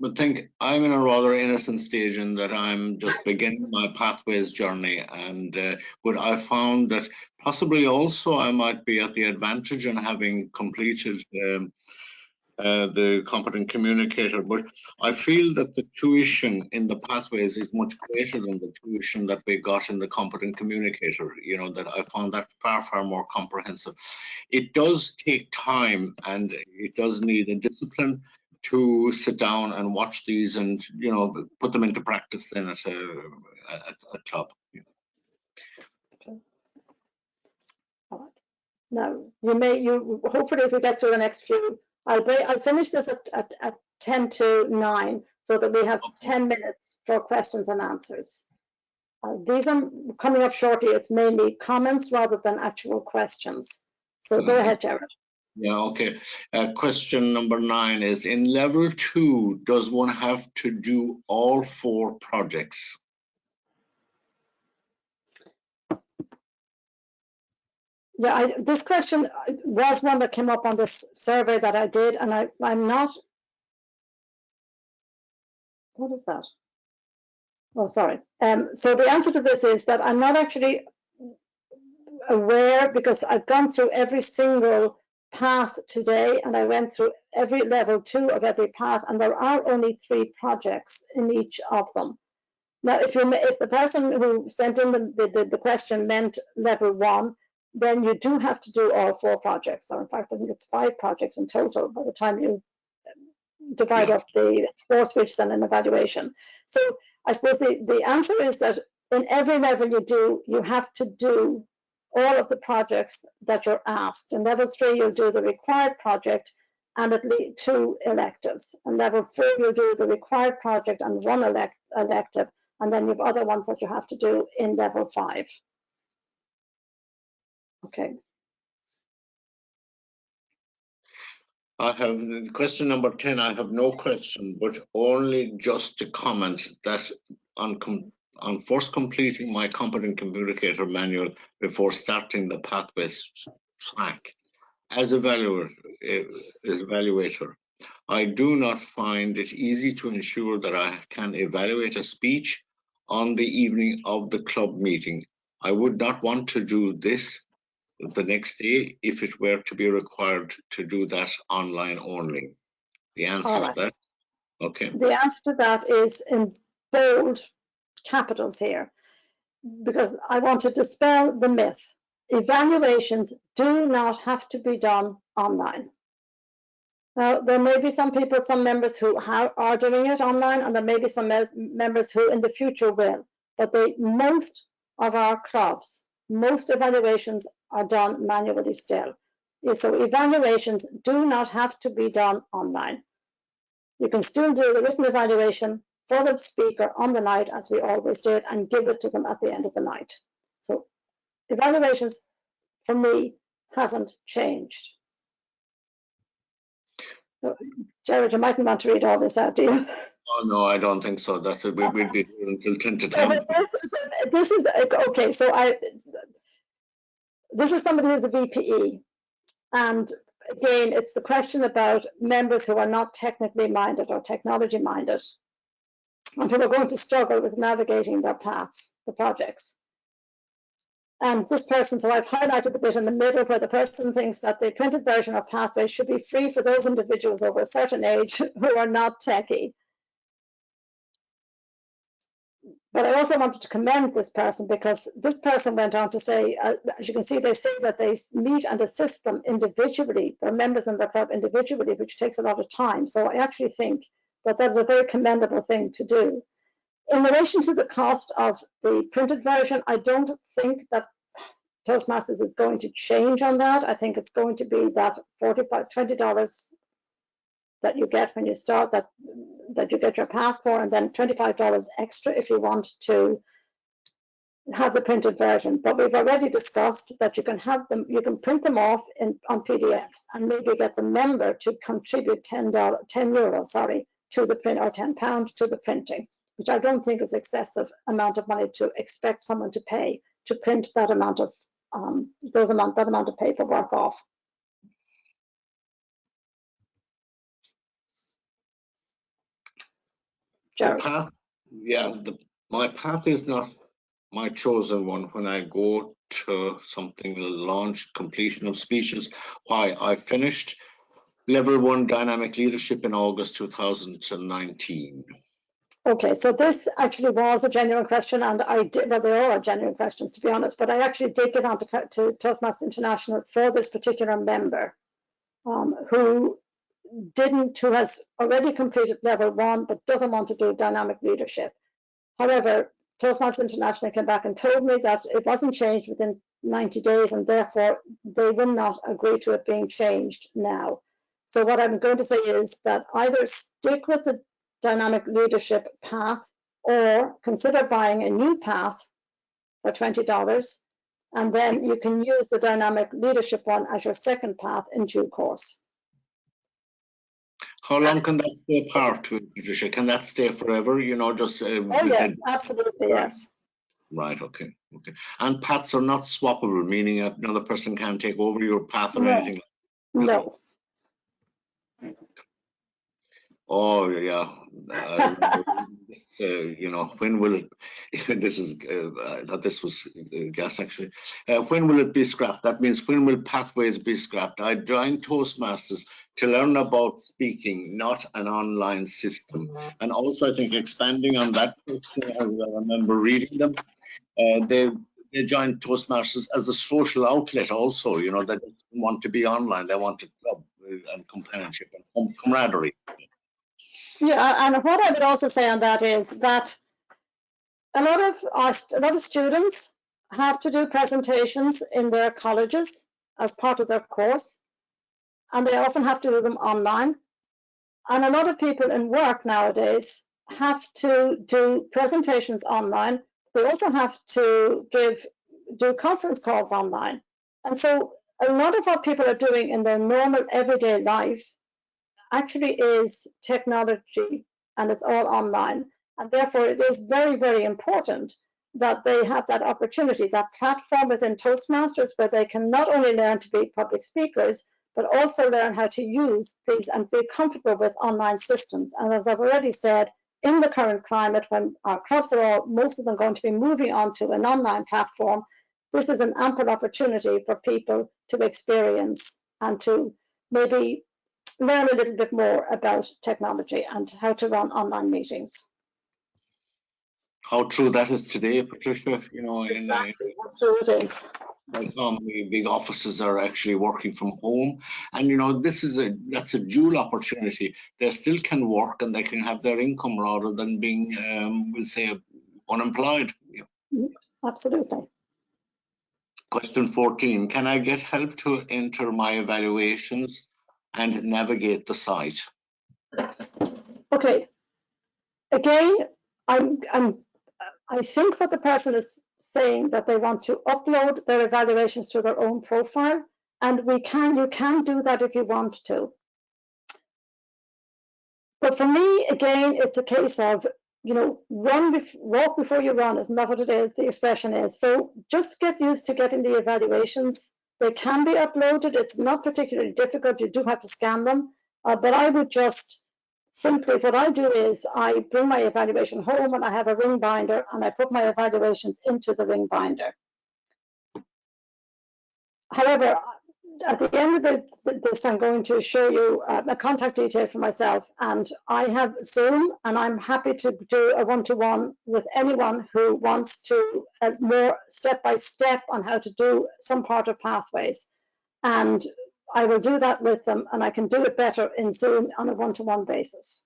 I think I'm in a rather innocent stage in that I'm just beginning my Pathways journey, and but I found that possibly also I might be at the advantage in having completed the competent communicator, but I feel that the tuition in the Pathways is much greater than the tuition that we got in the competent communicator. That I found that far more comprehensive. It does take time, and it does need a discipline to sit down and watch these and put them into practice then at top. Yeah. Okay. All right. Now you hopefully if we get through the next few, I'll finish this at 10 to 9 so that we have 10 minutes for questions and answers. These are coming up shortly. It's mainly comments rather than actual questions. So go ahead, Gerard. Yeah, okay. Question number 9 is, in level 2, does one have to do all 4 projects? Yeah, this question was one that came up on this survey that I did, and I'm not, what is that? Oh, sorry. So the answer to this is that I'm not actually aware, because I've gone through every single path today, and I went through every level 2 of every path, and there are only 3 projects in each of them. Now, if the person who sent in the question meant level 1, then you do have to do all 4 projects, or in fact, I think it's 5 projects in total by the time you divide up the 4 speeches and an evaluation. So I suppose the answer is that in every level you do, you have to do all of the projects that you're asked. In level 3, you'll do the required project and at least 2 electives. In level 4, you'll do the required project and 1 elective, and then you have other ones that you have to do in level 5. Okay. I have question number 10. I have no question, but only just to comment that on first completing my competent communicator manual before starting the pathways track, as evaluator, I do not find it easy to ensure that I can evaluate a speech on the evening of the club meeting. I would not want to do this the next day if it were to be required to do that online only. The answer to that, okay. The answer to that is in bold capitals here, because I want to dispel the myth. Evaluations do not have to be done online. Now, there may be some people, some members who are doing it online, and there may be some members who in the future will, but most of our clubs, most evaluations are done manually still. So evaluations do not have to be done online. You can still do the written evaluation for the speaker on the night, as we always did, and give it to them at the end of the night. So evaluations, for me, hasn't changed. So, Gerard, you mightn't want to read all this out, do you? Oh, no, I don't think so. That's it. We'll be here until 10 to 10. This is okay. So this is somebody who's a VPE, and again, it's the question about members who are not technically minded or technology minded, and who are going to struggle with navigating their paths, the projects. And this person, so I've highlighted the bit in the middle where the person thinks that the printed version of Pathways should be free for those individuals over a certain age who are not techie. But I also wanted to commend this person, because this person went on to say, as you can see, they say that they meet and assist them individually, their members in their club individually, which takes a lot of time. So I actually think that that's a very commendable thing to do. In relation to the cost of the printed version, I don't think that Toastmasters is going to change on that. I think it's going to be that $20 that you get when you start, that you get your path for, and then $25 extra if you want to have the printed version. But we've already discussed that you can have them, you can print them off on PDFs, and maybe get the member to contribute €10 to the print, or £10 to the printing, which I don't think is excessive amount of money to expect someone to pay to print that amount of that amount of paperwork off. The path, yeah, my path is not my chosen one when I go to something launch, completion of speeches. Why? I finished level 1 dynamic leadership in August 2019. Okay, so this actually was a genuine question, and I did, well, they all are genuine questions, to be honest, but I actually did get on to Toastmasters International for this particular member who has already completed level 1 but doesn't want to do dynamic leadership. However, Toastmasters International came back and told me that it wasn't changed within 90 days, and therefore they will not agree to it being changed now. So what I'm going to say is that either stick with the dynamic leadership path, or consider buying a new path for $20, and then you can use the dynamic leadership one as your second path in due course. How long can that stay apart, Patricia? Can that stay forever? You know, just oh yeah, absolutely, yes. Right. Okay. Okay. And paths are not swappable, meaning another person can't take over your path or anything. No. Oh yeah. you know, when will it, this is, I thought this was gas actually. When will it be scrapped? That means when will Pathways be scrapped? I joined Toastmasters to learn about speaking, not an online system. And also, I think expanding on that, I remember reading them, they joined Toastmasters as a social outlet also, you know, they didn't want to be online, they wanted club and companionship and camaraderie. Yeah, and what I would also say on that is that a lot of students have to do presentations in their colleges as part of their course, and they often have to do them online. And a lot of people in work nowadays have to do presentations online. They also have to do conference calls online. And so a lot of what people are doing in their normal everyday life actually is technology, and it's all online. And therefore, it is very, very important that they have that opportunity, that platform within Toastmasters, where they can not only learn to be public speakers, but also learn how to use these and be comfortable with online systems. And as I've already said, in the current climate, when our clubs are all, most of them going to be moving on to an online platform, this is an ample opportunity for people to experience and to maybe learn a little bit more about technology and how to run online meetings. How true that is today, Patricia, you know, exactly. How true it is. Like how many big offices are actually working from home, and you know, that's a dual opportunity. They still can work and they can have their income rather than being, we'll say, unemployed. Absolutely. Question 14, can I get help to enter my evaluations and navigate the site? Okay. Again, I think what the person is saying that they want to upload their evaluations to their own profile, and you can do that if you want to. But for me, again, it's a case of, you know, walk before you run is not what it is, the expression is. So just get used to getting the evaluations. They can be uploaded. It's not particularly difficult. You do have to scan them. But I would just simply, what I do is I bring my evaluation home and I have a ring binder and I put my evaluations into the ring binder. However, at the end of this, I'm going to show you a contact detail for myself, and I have Zoom, and I'm happy to do a one-to-one with anyone who wants to more step-by-step on how to do some part of Pathways. And I will do that with them, and I can do it better in Zoom on a one-to-one basis.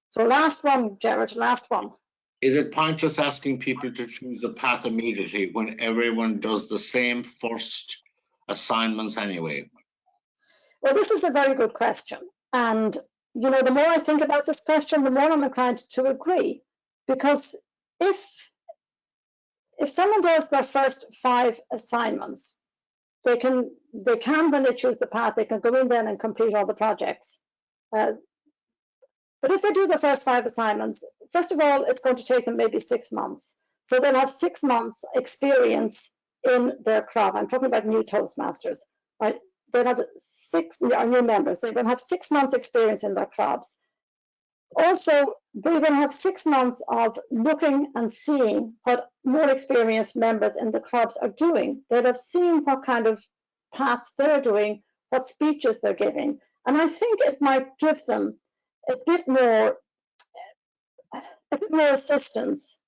So last one, Gerard, last one. Is it pointless asking people to choose the path immediately when everyone does the same first assignments anyway? Well, this is a very good question. And, you know, the more I think about this question, the more I'm inclined to agree. Because if someone does their first 5 assignments, they can, when they choose the path, they can go in then and complete all the projects. But if they do the first 5 assignments, first of all, it's going to take them maybe 6 months. So they'll have 6 months experience in their club. I'm talking about new Toastmasters, right? They'll have 6 new members. They will have 6 months experience in their clubs. Also, they will have 6 months of looking and seeing what more experienced members in the clubs are doing. They'll have seen what kind of paths they're doing, what speeches they're giving. And I think it might give them a bit more assistance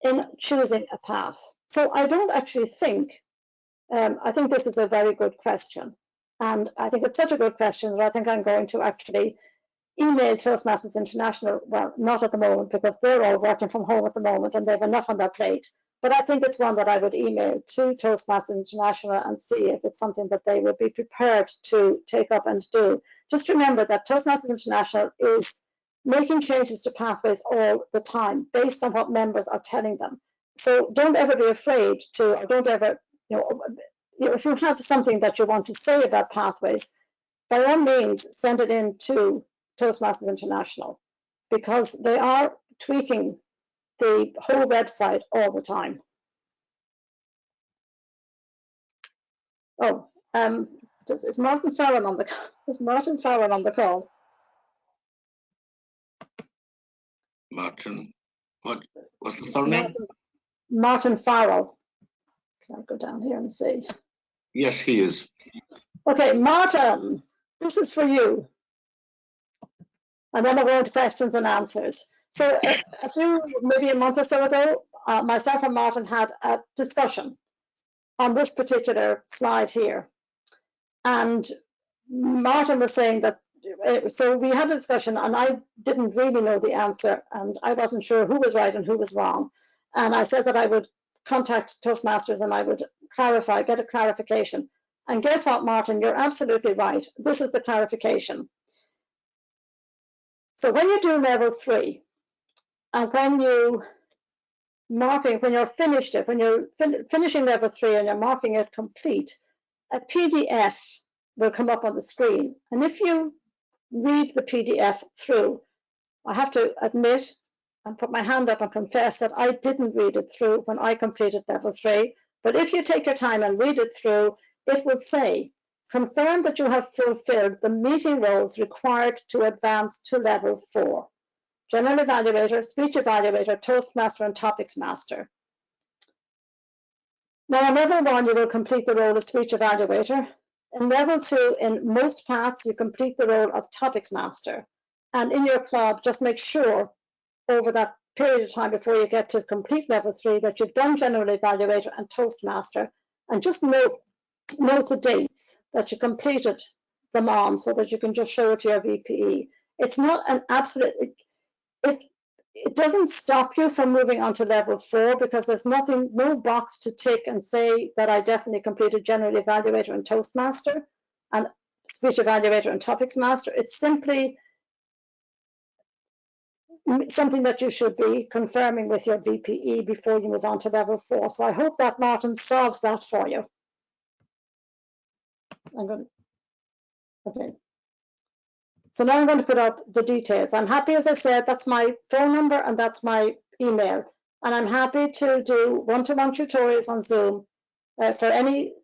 in choosing a path. So I don't actually think, I think this is a very good question. And I think it's such a good question that I think I'm going to actually email Toastmasters International, well, not at the moment because they're all working from home at the moment and they have enough on their plate. But I think it's one that I would email to Toastmasters International and see if it's something that they would be prepared to take up and do. Just remember that Toastmasters International is making changes to Pathways all the time based on what members are telling them. So don't ever be afraid to, or don't ever, you know, if you have something that you want to say about Pathways, by all means, send it in to Toastmasters International because they are tweaking the whole website all the time. Oh, is Martin Farron on the call? Martin, what's the surname? Martin Farrell. Can I go down here and see? Yes, he is. Okay, Martin, this is for you. And then we'll go into questions and answers. So maybe a month or so ago, myself and Martin had a discussion on this particular slide here. And Martin was saying that, so we had a discussion and I didn't really know the answer and I wasn't sure who was right and who was wrong. And I said that I would contact Toastmasters and I would clarify, get a clarification. And guess what, Martin, you're absolutely right. This is the clarification. So when you do level 3, and when you're finished it, when you're finishing level 3 and you're marking it complete, a PDF will come up on the screen. And if you read the PDF through, I have to admit and put my hand up and confess that I didn't read it through when I completed level 3. But if you take your time and read it through, it will say, confirm that you have fulfilled the meeting roles required to advance to level 4. General Evaluator, Speech Evaluator, Toastmaster, and Topics Master. Now, in level 1, you will complete the role of Speech Evaluator. In level 2, in most paths, you complete the role of Topics Master. And in your club, just make sure over that period of time before you get to complete level 3 that you've done General Evaluator and Toastmaster. And just note the dates that you completed them on so that you can just show it to your VPE. It's not an absolute, it doesn't stop you from moving on to level 4 because there's no box to tick and say that I definitely completed General Evaluator and Toastmaster and Speech Evaluator and Topics Master. It's simply something that you should be confirming with your VPE before you move on to level 4. So I hope that Martin solves that for you. Okay. So now I'm going to put up the details. I'm happy, as I said, that's my phone number and that's my email. And I'm happy to do one-to-one tutorials on Zoom for any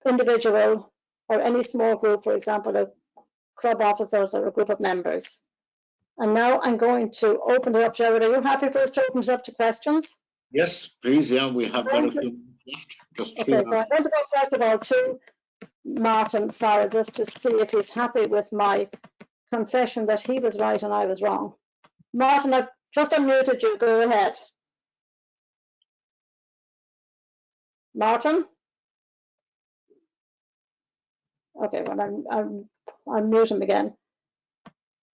individual or any small group, for example, of club officers or a group of members. And now I'm going to open it up. Gerard, are you happy for us to open it up to questions? Yes, please. Yeah, we have got a few minutes left. Just okay, so I'm going to go first of all to Martin Farrell just to see if he's happy with my confession that he was right and I was wrong. Martin, I've just unmuted you. Go ahead. Martin? Okay, well, I'm mute him again.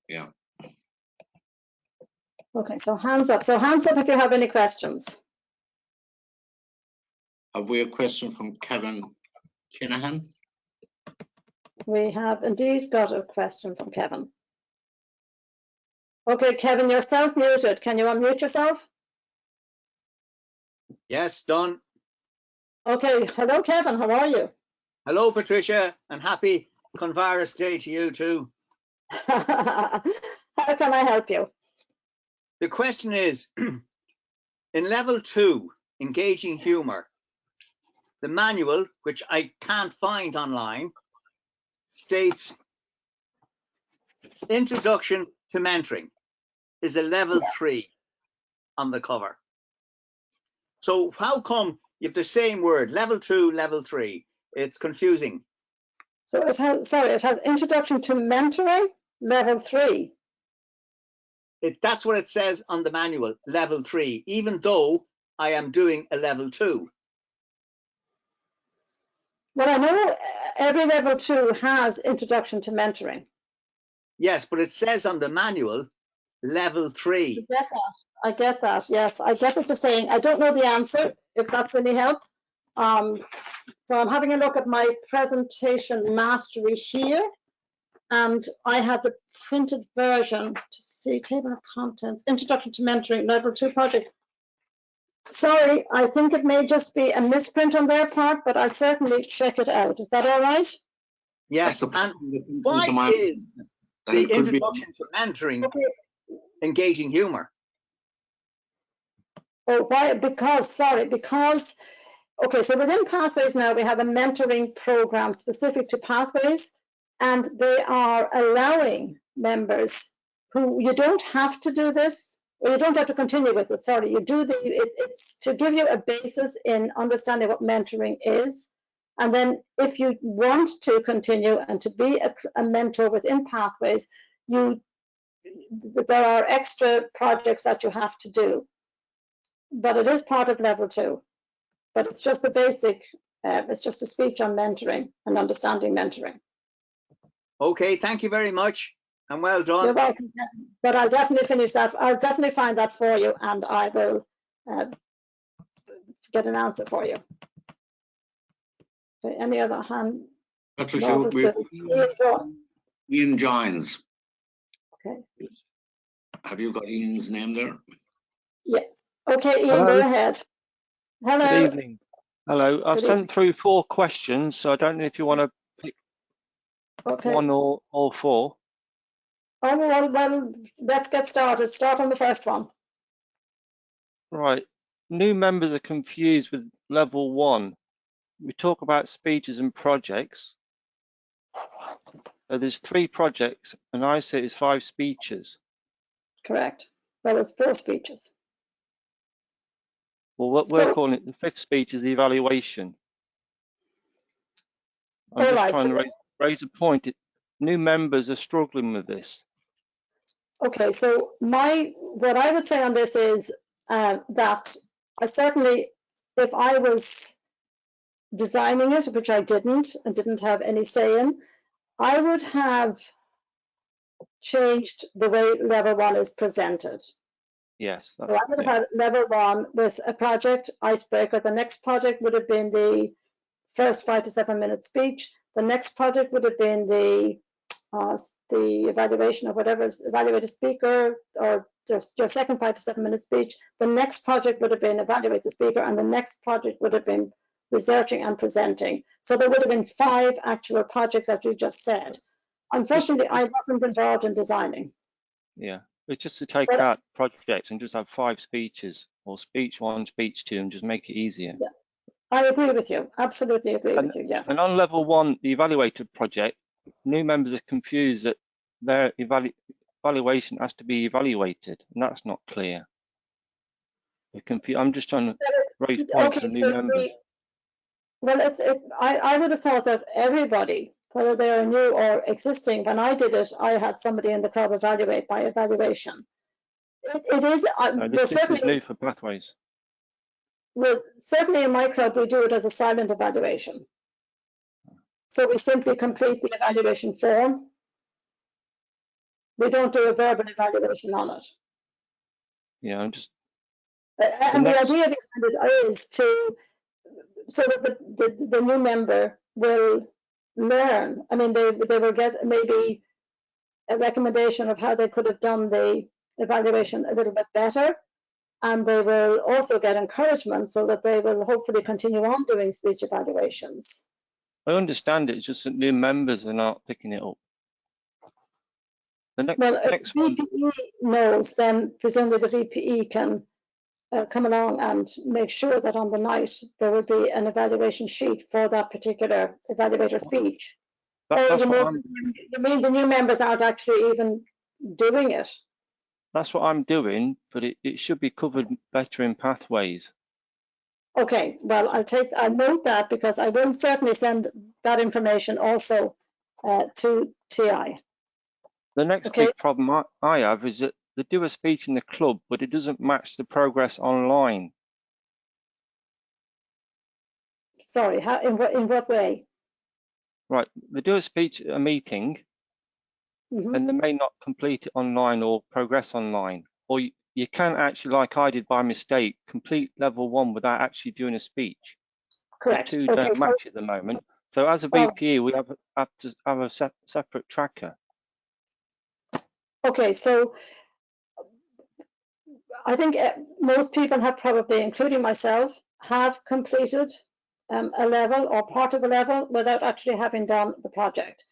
Yeah. Okay, so hands up. So hands up if you have any questions. Have we a question from Kevin Kinahan? We have indeed got a question from Kevin. Okay, Kevin, you're self-muted. Can you unmute yourself? Yes, done. Okay, hello, Kevin. How are you? Hello, Patricia, and happy Convaris Day to you too. How can I help you? The question is, in level 2, engaging humor, the manual, which I can't find online, states introduction to mentoring is a level 3 on the cover. So how come you have the same word, level 2, level 3? It's confusing. So it has, sorry, it has introduction to mentoring, level 3. That's what it says on the manual, level 3, even though I am doing a level 2. Well, I know every level 2 has introduction to mentoring. Yes, but it says on the manual, level 3. I get that. Yes, I get what you're saying. I don't know the answer, if that's any help. So I'm having a look at my presentation mastery here, and I have the printed version to see table of contents, introduction to mentoring, level 2 project. Sorry, I think it may just be a misprint on their part, but I'll certainly check it out. Is that all right? Yes, and why is the introduction to mentoring engaging humor? Oh, why? Because, okay, so within Pathways now we have a mentoring program specific to Pathways, and they are allowing members who, you don't have to do this, Well, you don't have to continue with it. Sorry, you do it's to give you a basis in understanding what mentoring is. And then if you want to continue and to be a mentor within Pathways, there are extra projects that you have to do. But it is part of level 2. But it's just the basic, it's just a speech on mentoring and understanding mentoring. Okay, thank you very much and well done. You're welcome, but I'll definitely finish that. I'll definitely find that for you, and I will get an answer for you. Okay, any other hand? Patricia, Ian Gines. Okay. Have you got Ian's name there? Yeah. Okay, Ian, Hello. go ahead. Hello. Good evening. Hello. I've sent through 4 questions, so I don't know if you want to pick one or all 4. Oh, well, let's get started. Start on the first one. Right. New members are confused with level 1. We talk about speeches and projects. So there's 3 projects, and I say it's 5 speeches. Correct. Well, it's 4 speeches. Well, what we're calling it, the 5th speech is the evaluation. I'm just trying to raise a point. New members are struggling with this. Okay, so what I would say on this is that I certainly, if I was designing it, which I didn't and didn't have any say in, I would have changed the way level 1 is presented. Yes. So I would have had level 1 with a project, icebreaker. The next project would have been the first 5 to 7 minute speech. The next project would have been the evaluation of whatever, evaluate a speaker, or your second 5 to 7 minute speech. The next project would have been evaluate the speaker, and the next project would have been researching and presenting. So there would have been 5 actual projects, as you just said. Unfortunately, I wasn't involved in designing. Yeah, it's just to take out projects and just have 5 speeches, or speech 1, speech 2, and just make it easier. Yeah, I agree with you. Absolutely agree with you. Yeah. And on level 1, the evaluated project, new members are confused that their evaluation has to be evaluated, and that's not clear. I'm just trying to raise points to new members. I would have thought that everybody, whether they are new or existing, when I did it, I had somebody in the club evaluate by evaluation. This is new for Pathways. Well, certainly in my club, we do it as a silent evaluation. So we simply complete the evaluation form. We don't do a verbal evaluation on it. Yeah, I'm just. And the idea behind it is so that the new member will learn. I mean, they will get maybe a recommendation of how they could have done the evaluation a little bit better, and they will also get encouragement so that they will hopefully continue on doing speech evaluations. I understand it, it's just that new members are not picking it up. If VPE knows, then presumably the VPE can come along and make sure that on the night there will be an evaluation sheet for that particular evaluator speech. You mean the new members aren't actually even doing it? That's what I'm doing, but it should be covered better in Pathways. Okay, well, I'll note that, because I will certainly send that information also to TI. The next big problem I have is that they do a speech in the club, but it doesn't match the progress online. Sorry, in what way? Right, they do a speech at a meeting, and they may not complete it online or progress online. Or you can actually, like I did by mistake, complete level 1 without actually doing a speech. Correct. The 2 don't match at the moment. So as a VPE, we have to have a separate tracker. Okay, so I think most people have probably, including myself, have completed a level or part of a level without actually having done the project.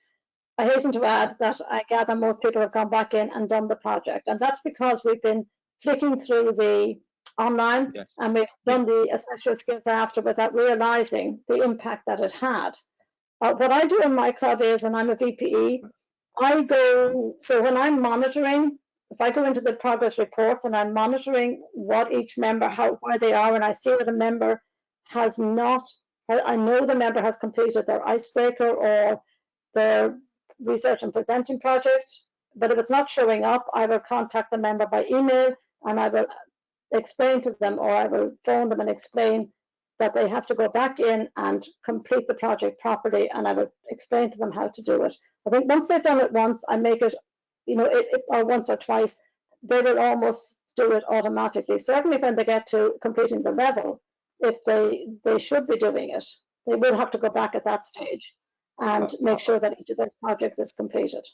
I hasten to add that I gather most people have gone back in and done the project, and that's because we've been flicking through the online and we've done the assess your skills after without realizing the impact that it had. What I do in my club is, and I'm a VPE, so when I'm monitoring if I go into the progress reports and I'm monitoring what each member, where they are, and I see that a member has not, I know the member has completed their icebreaker or their research and presenting project, but if it's not showing up, I will contact the member by email and I will explain to them, or I will phone them and explain that they have to go back in and complete the project properly, and I will explain to them how to do it. I think once they've done it once, I make it, you know, or once or twice, they will almost do it automatically. Certainly when they get to completing the level, if they should be doing it, they will have to go back at that stage and make sure that each of those projects is completed.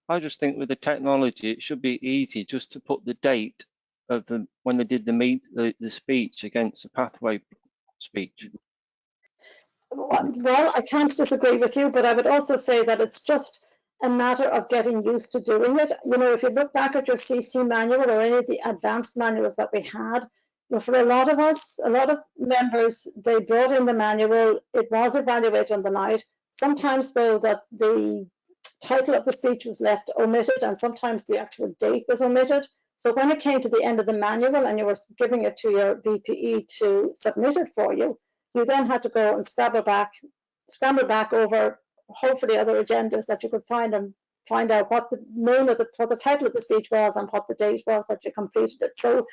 I just think with the technology, it should be easy just to put the date of when they did the speech against the pathway speech. Well, I can't disagree with you, but I would also say that it's just a matter of getting used to doing it. You know, if you look back at your CC manual or any of the advanced manuals that we had, you know, for a lot of us, a lot of members, they brought in the manual, it was evaluated on the night. Sometimes though that the title of the speech was left omitted, and sometimes the actual date was omitted. So when it came to the end of the manual and you were giving it to your VPE to submit it for you, you then had to go and scramble back over hopefully other agendas that you could find and find out what the name of what the title of the speech was and what the date was that you completed it. So,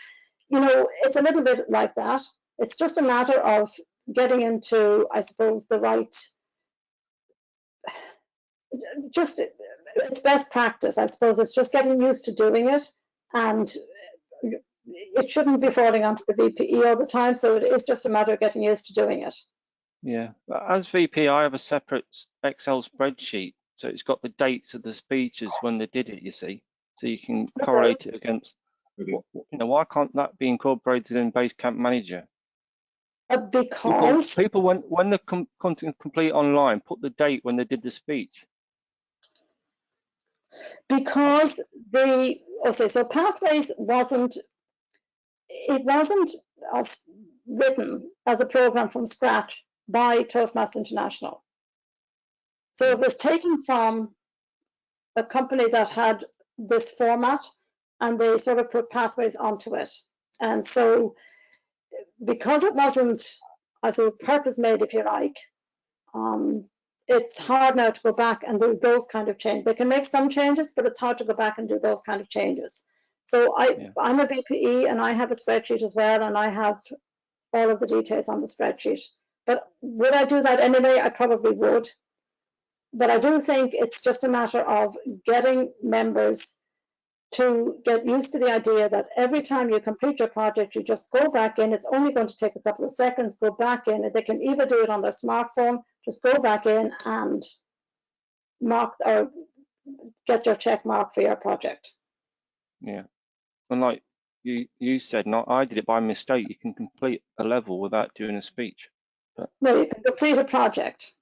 you know, it's a little bit like that. It's just a matter of getting into, I suppose, the right, just it's best practice. I suppose it's just getting used to doing it, and it shouldn't be falling onto the VPE all the time. So it is just a matter of getting used to doing it. Yeah, as VP, I have a separate Excel spreadsheet, so it's got the dates of the speeches when they did it, you see, so you can correlate it against, you know, why can't that be incorporated in Basecamp Manager? Because people when the content complete online, put the date when they did the speech. Because so Pathways wasn't written as a program from scratch by Toastmasters International. So it was taken from a company that had this format, and they sort of put Pathways onto it. And so because it wasn't, I suppose, purpose made, if you like, it's hard now to go back and do those kind of changes. They can make some changes, but it's hard to go back and do those kind of changes. So I'm a VPE and I have a spreadsheet as well, and I have all of the details on the spreadsheet. But would I do that anyway? I probably would. But I do think it's just a matter of getting members to get used to the idea that every time you complete your project, you just go back in. It's only going to take a couple of seconds, go back in, and they can either do it on their smartphone, just go back in and mark or get your check mark for your project. Yeah, and like you said, I did it by mistake. You can complete a level without doing a speech. But no, you can complete a project.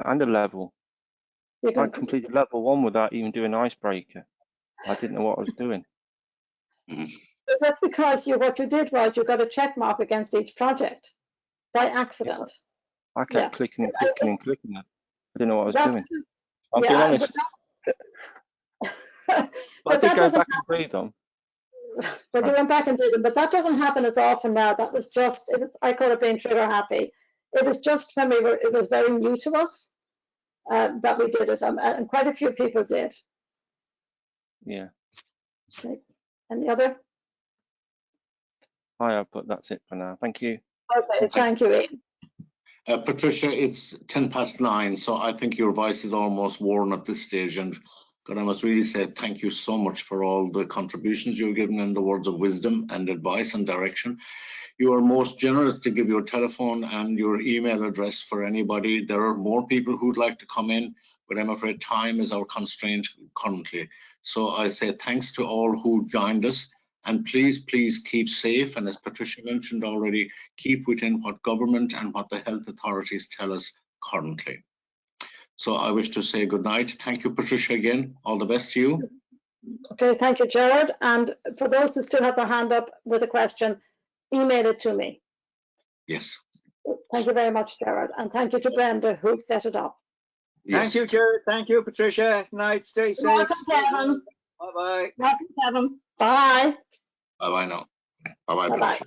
And a level. I completed level 1 without even doing icebreaker. I didn't know what I was doing. That's because what you did was you got a check mark against each project by accident. I kept clicking and clicking and clicking. I didn't know what I was doing. I'm being honest. But I did go back and read them. But you went back and did them, but that doesn't happen as often now. That was just, I call it being trigger happy. It was just when it was very new to us that we did it, and quite a few people did. Yeah. Okay. Any other? I have, but that's it for now. Thank you. Okay, thank you, Ian. Patricia, it's 9:10, so I think your voice is almost worn at this stage, and God, I must really say thank you so much for all the contributions you've given and the words of wisdom and advice and direction. You are most generous to give your telephone and your email address for anybody. There are more people who'd like to come in, but I'm afraid time is our constraint currently. So I say thanks to all who joined us, and please keep safe. And as Patricia mentioned already, keep within what government and what the health authorities tell us currently. So I wish to say good night. Thank you, Patricia, again. All the best to you. Okay, thank you, Gerard. And for those who still have their hand up with a question, email it to me. Yes. Thank you very much, Gerard. And thank you to Brenda, who set it up. Yes. Thank you, Gerard. Thank you, Patricia. Night. Stay safe. Welcome, Kevin. Bye-bye. Welcome, Kevin. Bye. Bye-bye now. Bye-bye, Bye-bye. Patricia.